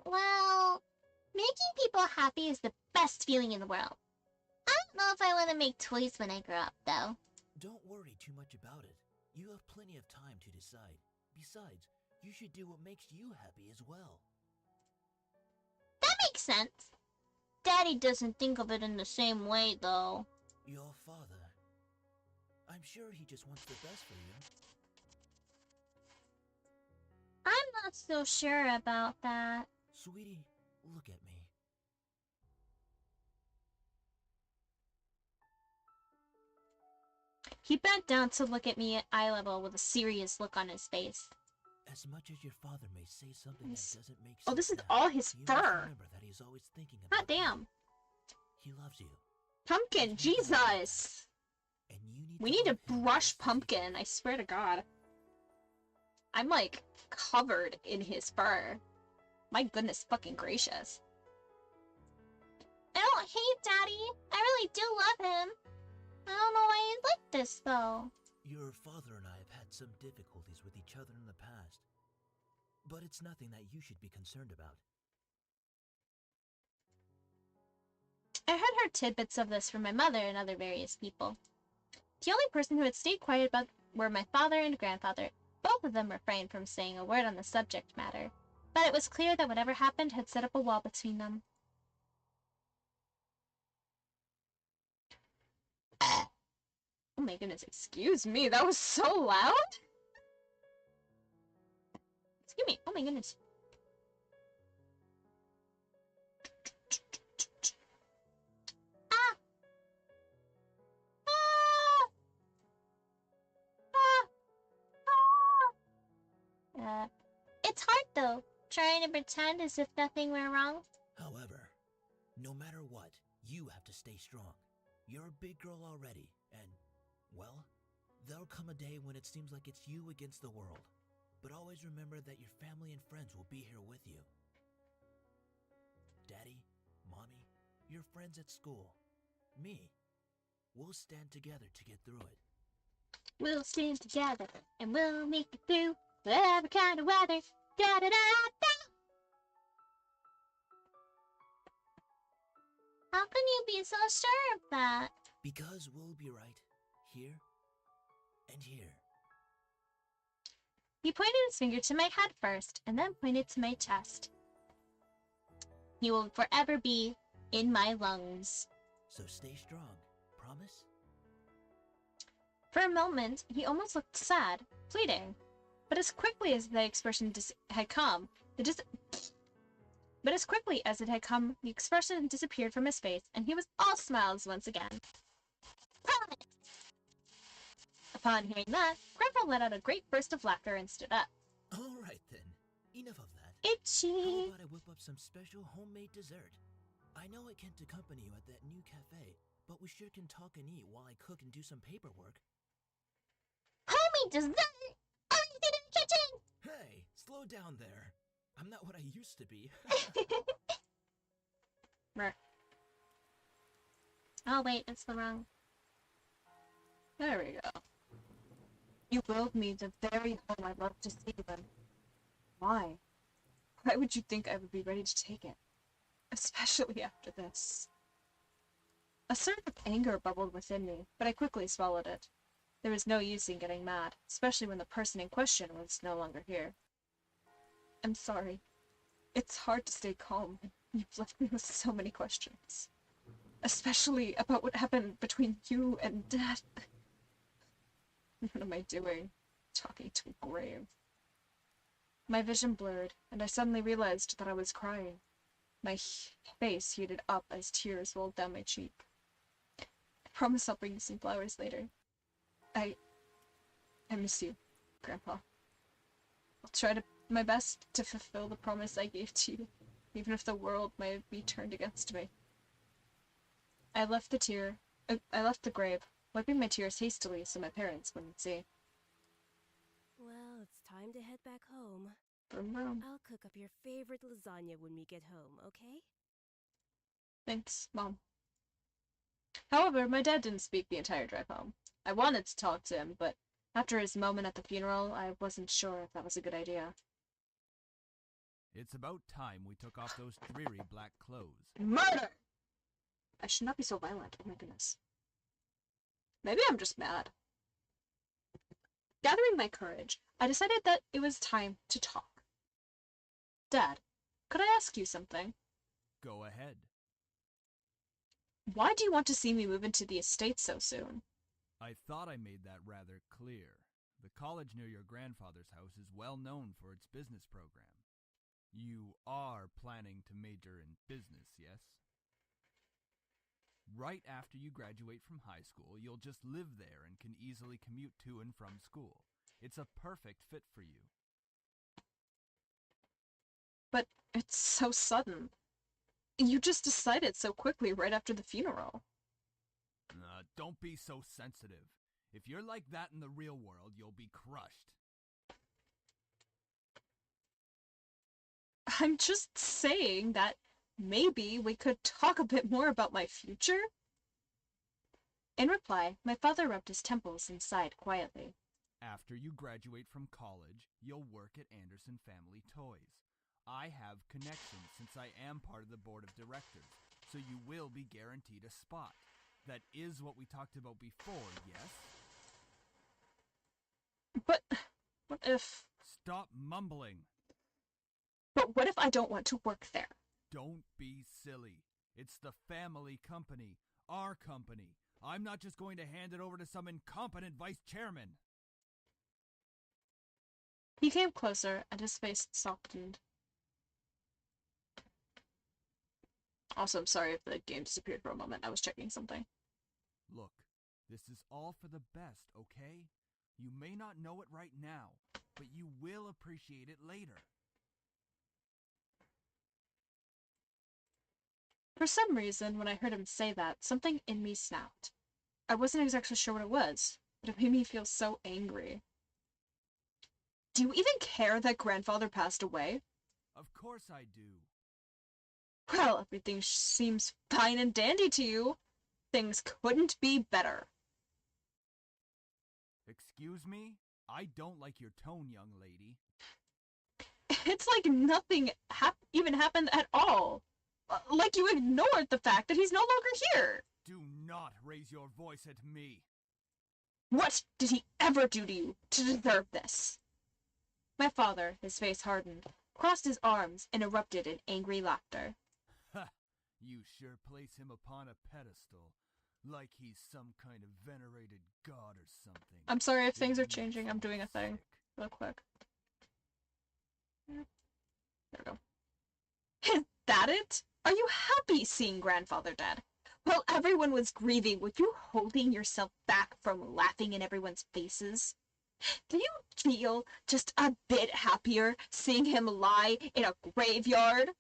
Well, making people happy is the best feeling in the world. I don't know if I want to make toys when I grow up, though. Don't worry too much about it. You have plenty of time to decide. Besides, you should do what makes you happy as well. That makes sense. Daddy doesn't think of it in the same way, though. Your father. I'm sure he just wants the best for you. I'm not so sure about that. Sweetie, look at me. He bent down to look at me at eye level with a serious look on his face. As much as your father may say something that doesn't make sense, Oh, this is all his you must fur. remember that he's always thinking about God damn. you. He loves you. Pumpkin, Jesus. And you need We need to love him brush just as Pumpkin, I swear to God. I'm like covered in his fur. My goodness fucking gracious. I don't hate Daddy. I really do love him. I don't know why he's like this, though. Your father and I have had some difficulties with each other in the past. But it's nothing that you should be concerned about. I had heard tidbits of this from my mother and other various people. The only person who had stayed quiet about were my father and grandfather. Both of them refrained from saying a word on the subject matter, but it was clear that whatever happened had set up a wall between them. Oh my goodness, excuse me, that was so loud? Excuse me, oh my goodness. It's hard, though, trying to pretend as if nothing went wrong. However, no matter what, you have to stay strong. You're a big girl already, and, well, there'll come a day when it seems like it's you against the world. But always remember that your family and friends will be here with you. Daddy, Mommy, your friends at school, me. We'll stand together to get through it. We'll stand together, and we'll make it through whatever kind of weather. Da-da-da-da! How can you be so sure of that? Because we'll be right here and here. He pointed his finger to my head first, and then pointed to my chest. He will forever be in my lungs. So stay strong. Promise? For a moment, he almost looked sad, pleading. But as quickly as the expression had come, the expression disappeared from his face, and he was all smiles once again. Promise! Upon hearing that, Grandpa let out a great burst of laughter and stood up. All right then. Enough of that. Itchy! How about I whip up some special homemade dessert? I know I can't accompany you at that new cafe, but we sure can talk and eat while I cook and do some paperwork. Homemade dessert? Everything in the kitchen! Hey, slow down there. I'm not what I used to be. Oh wait, it's the wrong. There we go. You willed me the very home I'd love to see you in. Why? Why would you think I would be ready to take it? Especially after this. A surge of anger bubbled within me, but I quickly swallowed it. There was no use in getting mad, especially when the person in question was no longer here. I'm sorry. It's hard to stay calm. You've left me with so many questions. Especially about what happened between you and Dad. What am I doing? Talking to a grave. My vision blurred, and I suddenly realized that I was crying. My face heated up as tears rolled down my cheek. I promise I'll bring you some flowers later. I miss you, Grandpa. I'll try my best to fulfill the promise I gave to you, even if the world might be turned against me. I left the grave, wiping my tears hastily so my parents wouldn't see. Well, it's time to head back home. Vroom. I'll cook up your favorite lasagna when we get home, okay? Thanks, Mom. However, my dad didn't speak the entire drive home. I wanted to talk to him, but after his moment at the funeral, I wasn't sure if that was a good idea. It's about time we took off those dreary black clothes. Murder! I should not be so violent, oh my goodness. Maybe I'm just mad. Gathering my courage, I decided that it was time to talk. Dad, could I ask you something? Go ahead. Why do you want to see me move into the estate so soon? I thought I made that rather clear. The college near your grandfather's house is well known for its business program. You are planning to major in business, yes? Right after you graduate from high school, you'll just live there and can easily commute to and from school. It's a perfect fit for you. But it's so sudden. You just decided so quickly right after the funeral. Don't be so sensitive. If you're like that in the real world, you'll be crushed. I'm just saying that maybe we could talk a bit more about my future? In reply, my father rubbed his temples and sighed quietly. After you graduate from college, you'll work at Anderson Family Toys. I have connections since I am part of the board of directors, so you will be guaranteed a spot. That is what we talked about before, yes? But what if... Stop mumbling. But what if I don't want to work there? Don't be silly. It's the family company. Our company. I'm not just going to hand it over to some incompetent vice chairman. He came closer, and his face softened. Also, I'm sorry if the game disappeared for a moment. I was checking something. Look, this is all for the best, okay? You may not know it right now, but you will appreciate it later. For some reason, when I heard him say that, something in me snapped. I wasn't exactly sure what it was, but it made me feel so angry. Do you even care that grandfather passed away? Of course I do. Well, everything seems fine and dandy to you. Things couldn't be better. Excuse me? I don't like your tone, young lady. It's like nothing even happened at all. Like you ignored the fact that he's no longer here. Do not raise your voice at me. What did he ever do to you to deserve this? My father, his face hardened, crossed his arms, and erupted in angry laughter. Ha! You sure place him upon a pedestal, like he's some kind of venerated god or something. I'm sorry if things are changing. I'm doing a thing real quick. There we go. Is that it? Are you happy seeing grandfather dead? While everyone was grieving, were you holding yourself back from laughing in everyone's faces? Do you feel just a bit happier seeing him lie in a graveyard?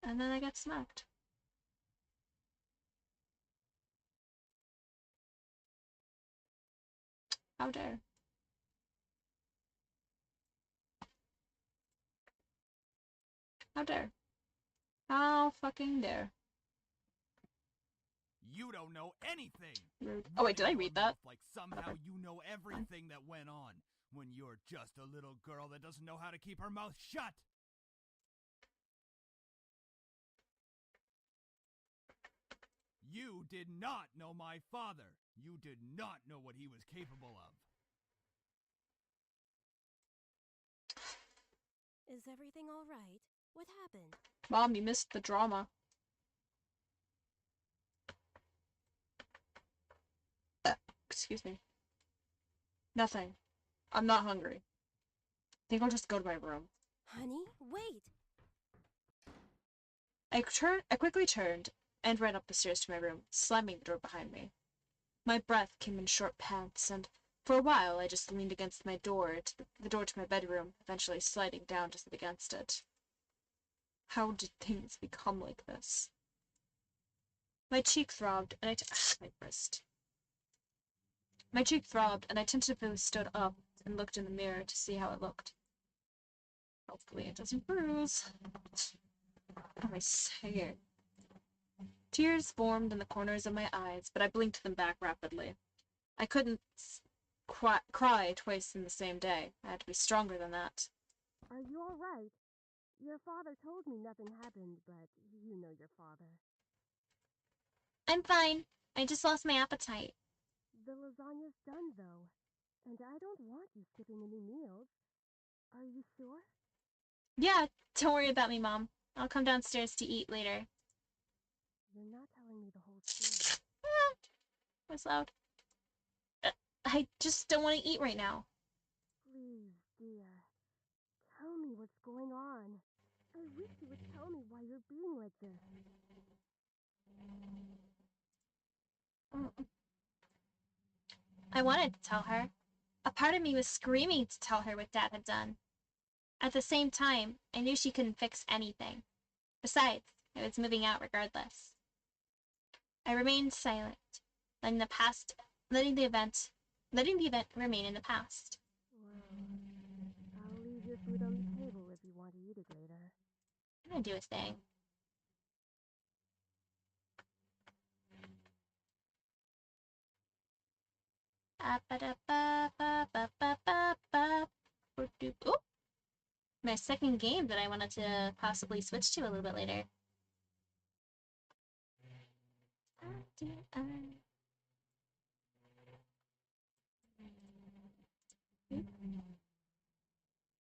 And then I got smacked. How dare. How dare. How fucking dare. You don't know anything! Rude. Oh wait, did I read that? Like somehow you know everything that went on, when you're just a little girl that doesn't know how to keep her mouth shut! You did not know my father! You did not know what he was capable of! Is everything alright? What happened? Mom, you missed the drama. Excuse me. Nothing. I'm not hungry. Think I'll just go to my room. Honey, wait! I quickly turned and ran up the stairs to my room, slamming the door behind me. My breath came in short pants, and for a while I just leaned against my door, the door to my bedroom, eventually sliding down to sit against it. How did things become like this? My cheek throbbed, and my wrist. My cheek throbbed, and I tentatively stood up and looked in the mirror to see how it looked. Hopefully it doesn't bruise. What am I saying? Tears formed in the corners of my eyes, but I blinked them back rapidly. I couldn't cry twice in the same day. I had to be stronger than that. Are you alright? Your father told me nothing happened, but you know your father. I'm fine. I just lost my appetite. The lasagna's done, though. And I don't want you skipping any meals. Are you sure? Yeah, don't worry about me, Mom. I'll come downstairs to eat later. You're not telling me the whole story. What's loud? I just don't want to eat right now. Please, dear. Tell me what's going on. I wish you would tell me why you're being like this. I wanted to tell her. A part of me was screaming to tell her what Dad had done. At the same time, I knew she couldn't fix anything. Besides, I was moving out regardless. I remained silent, letting the event remain in the past. Well, I'll leave your food on the table if you want to eat it later. I'm gonna do a thing. Ooh! My second game that I wanted to possibly switch to a little bit later.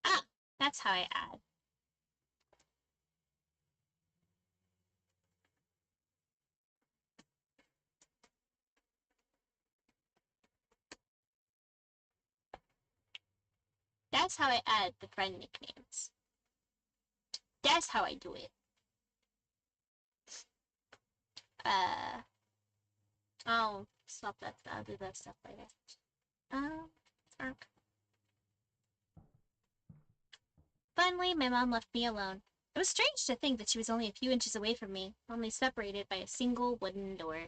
Ah! That's how I add. That's how I add the friend nicknames. That's how I do it. I'll stop that. I'll do that stuff later. Finally, my mom left me alone. It was strange to think that she was only a few inches away from me, only separated by a single wooden door.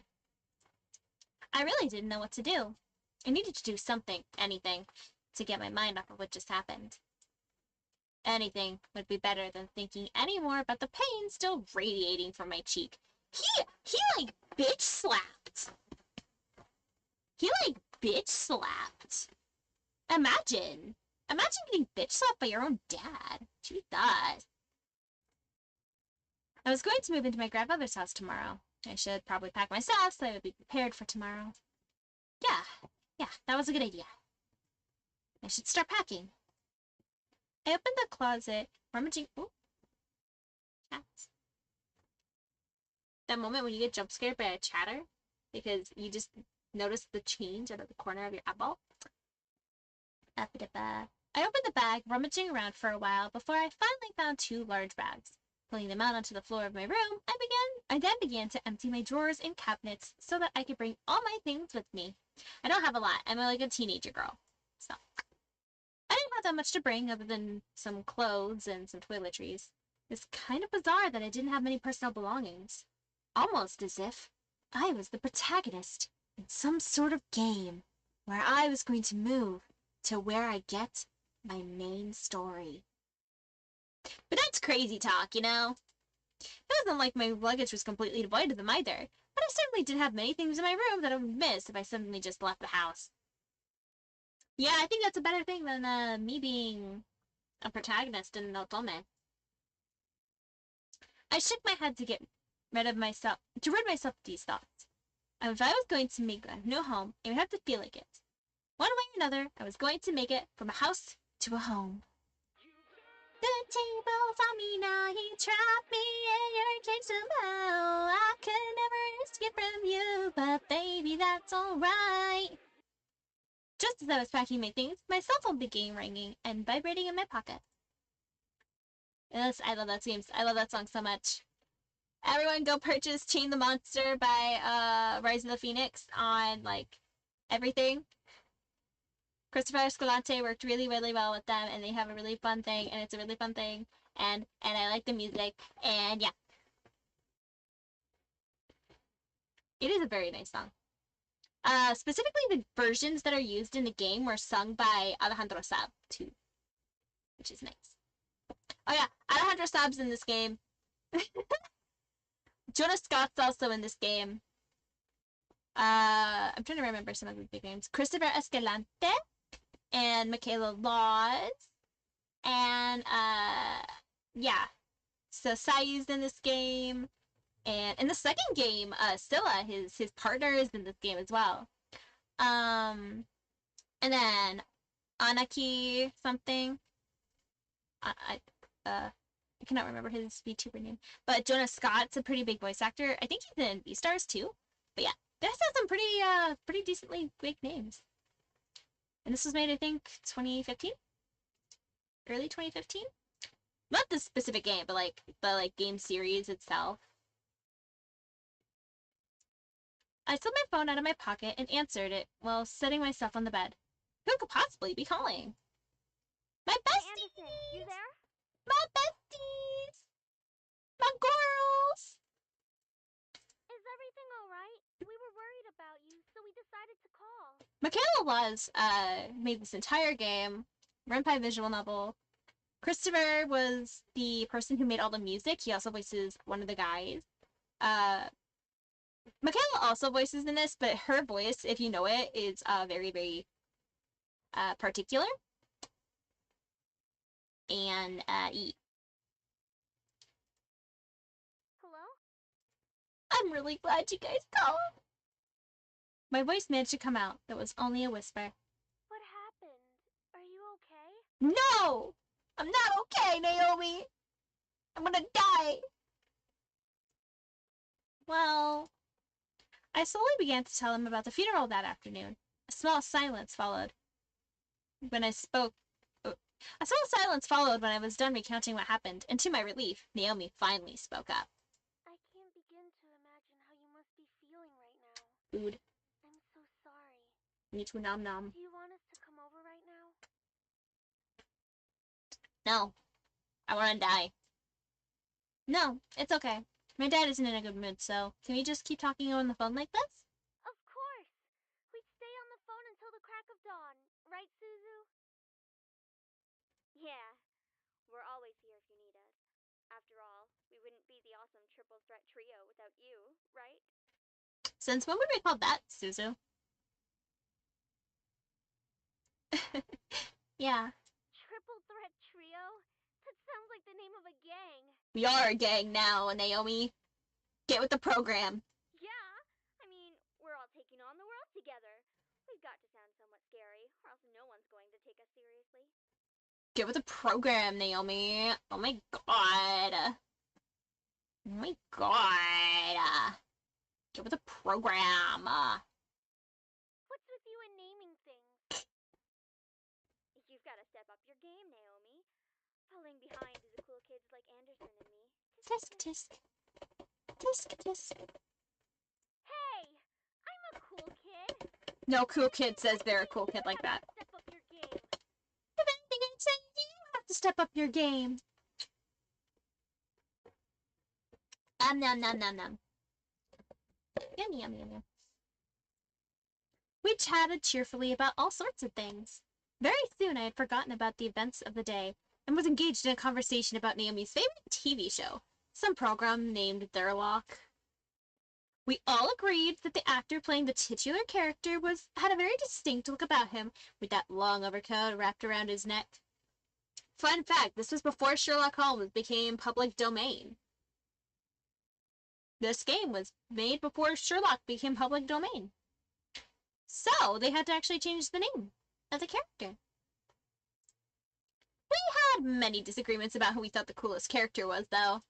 I really didn't know what to do. I needed to do something, anything, to get my mind off of what just happened. Anything would be better than thinking any more about the pain still radiating from my cheek. He like bitch slapped. Imagine getting bitch slapped by your own dad. Jesus. I was going to move into my grandmother's house tomorrow. I should probably pack my stuff so I would be prepared for tomorrow. Yeah, that was a good idea. I should start packing. I opened the closet, rummaging. Ooh. Cats. That moment when you get jump scared by a chatter because you just notice the change out of the corner of your eyeball. I opened the bag, rummaging around for a while before I finally found 2 large bags. Pulling them out onto the floor of my room, I then began to empty my drawers and cabinets so that I could bring all my things with me. I don't have a lot. I'm like a teenager girl. So I didn't have that much to bring other than some clothes and some toiletries. It's kind of bizarre that I didn't have many personal belongings. Almost as if I was the protagonist in some sort of game where I was going to move to where I get my main story. But that's crazy talk, you know? It wasn't like my luggage was completely devoid of them either, but I certainly did have many things in my room that I would miss if I suddenly just left the house. Yeah, I think that's a better thing than me being a protagonist in Otome. I shook my head to rid myself of these thoughts. And if I was going to make a new home, I would have to feel like it. One way or another, I was going to make it from a house to a home. The table's on me now, you trapped me in your cage somehow. I could never escape from you, but baby, that's alright. Just as I was packing my things, my cell phone began ringing and vibrating in my pocket. Yes, I love that song so much. Everyone go purchase Chain the Monster by Rise of the Phoenix on, like, everything. Christopher Escalante worked really, really well with them, and they have a really fun thing, and it's a really fun thing, and I like the music, and yeah. It is a very nice song. Specifically, the versions that are used in the game were sung by Alejandro Sab, too, which is nice. Oh yeah, Alejandro Sab's in this game. Jonas Scott's also in this game. I'm trying to remember some of the big names. Christopher Escalante and Michaela Laws. And, yeah. So Sayu's in this game. And in the second game, Scylla, his partner, is in this game as well. And then Anaki something. I cannot remember his VTuber name. But Jonas Scott's a pretty big voice actor. I think he's in Beastars too. But yeah, this has some pretty decently big names. And this was made, I think, 2015? Early 2015? Not this specific game, but the game series itself. I took my phone out of my pocket and answered it while setting myself on the bed. Who could possibly be calling? My besties! Anderson, you there? My besties! My girls! Is everything alright? We were worried about you, so we decided to call. Michaela Laws made this entire game, run by visual novel. Christopher was the person who made all the music. He also voices one of the guys. Michaela also voices in this, but her voice, if you know it, is very, very particular. And Hello? I'm really glad you guys called. My voice managed to come out. That was only a whisper. What happened? Are you okay? No! I'm not okay, Naomi! I'm gonna die! Well, I slowly began to tell him about the funeral that afternoon. A small silence followed when I was done recounting what happened, and to my relief, Naomi finally spoke up. I can't begin to imagine how you must be feeling right now. Food. I'm so sorry. Me too, nom nom. Do you want us to come over right now? No. I wanna die. No, it's okay. My dad isn't in a good mood, so can we just keep talking on the phone like this? Of course! We'd stay on the phone until the crack of dawn. Right, Suzu? Yeah. We're always here if you need us. After all, we wouldn't be the awesome triple threat trio without you, right? Since when would we call that, Suzu? Yeah. Triple threat trio? That sounds like the name of a gang. We are a gang now, Naomi. Get with the program. Yeah, I mean, we're all taking on the world together. We've got to sound somewhat scary, or else no one's one's going to take us seriously. Get with the program, Naomi. Oh my god. Oh my god. Get with the program. What's with you and naming things? You've got to step up your game, Naomi. Falling behind the cool kids like Anderson and me. Tisk tisk. Tisk tisk. Hey! I'm a cool kid! No cool kid says they're a cool kid like that. Step up your game. If anything, I'd say you have to step up your game. Nom nom nom nom. Yum yum yum yum. We chatted cheerfully about all sorts of things. Very soon I had forgotten about the events of the day and was engaged in a conversation about Naomi's favorite TV show, some program named Thurlock. We all agreed that the actor playing the titular character had a very distinct look about him, with that long overcoat wrapped around his neck. Fun fact, this was before Sherlock Holmes became public domain. This game was made before Sherlock became public domain. So, they had to actually change the name of the character. We had many disagreements about who we thought the coolest character was, though.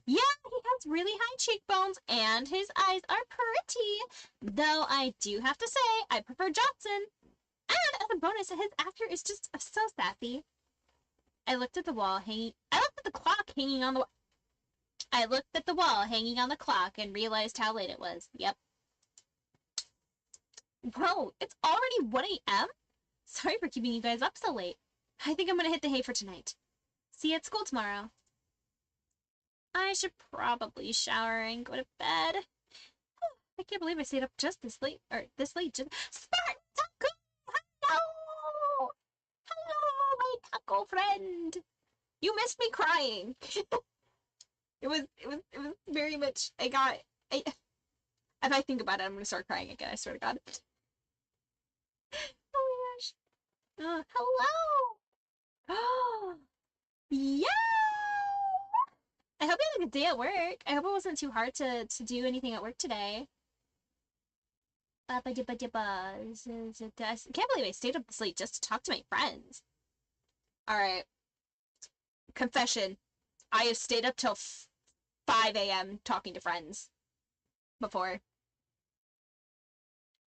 Yeah, he has really high cheekbones, and his eyes are pretty. Though I do have to say, I prefer Johnson. And as a bonus, his actor is just so sassy. I looked at the wall hanging. I looked at the clock hanging on the. I looked at the wall hanging on the clock and realized how late it was. Yep. Whoa, it's already 1 a.m.? Sorry for keeping you guys up so late. I think I'm gonna hit the hay for tonight. See you at school tomorrow. I should probably shower and go to bed. I can't believe I stayed up just this late. Spartan Taco! Hello! Hello, my taco friend! You missed me crying! It was very much, if I think about it, I'm gonna start crying again, I swear to God. Oh my gosh. Hello! Oh! Yeah! I hope you had a good day at work. I hope it wasn't too hard to do anything at work today. I can't believe I stayed up this late just to talk to my friends. Alright. Confession. I have stayed up till 5 a.m. talking to friends. Before.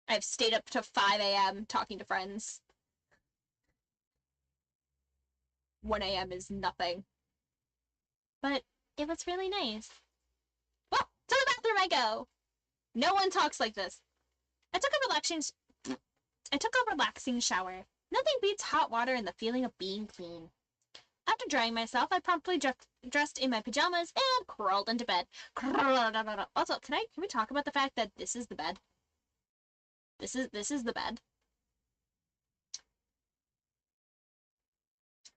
I've stayed up till 5 a.m. talking to friends. 1 a.m. is nothing. But it was really nice. Well, to the bathroom I go! No one talks like this. I took a relaxing shower. Nothing beats hot water and the feeling of being clean. After drying myself, I promptly dressed in my pajamas and crawled into bed. Also, can we talk about the fact that this is the bed? This is the bed.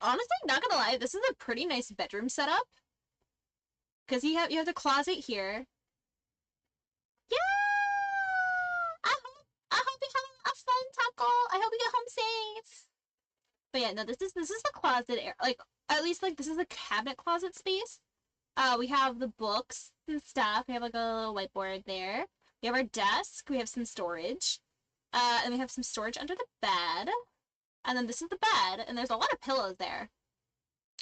Honestly, not gonna lie, this is a pretty nice bedroom setup. Because you have the closet here. Yeah! I hope you have a fun taco. I hope you get home safe. But yeah, no, this is the closet area. Like, at least like this is a cabinet closet space. We have the books and stuff. We have like a little whiteboard there. We have our desk. We have some storage. And we have some storage under the bed. And then this is the bed, and there's a lot of pillows there.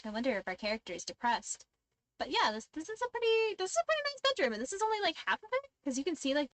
I wonder if our character is depressed. But yeah, this is a pretty nice bedroom, and this is only like half of it, because you can see like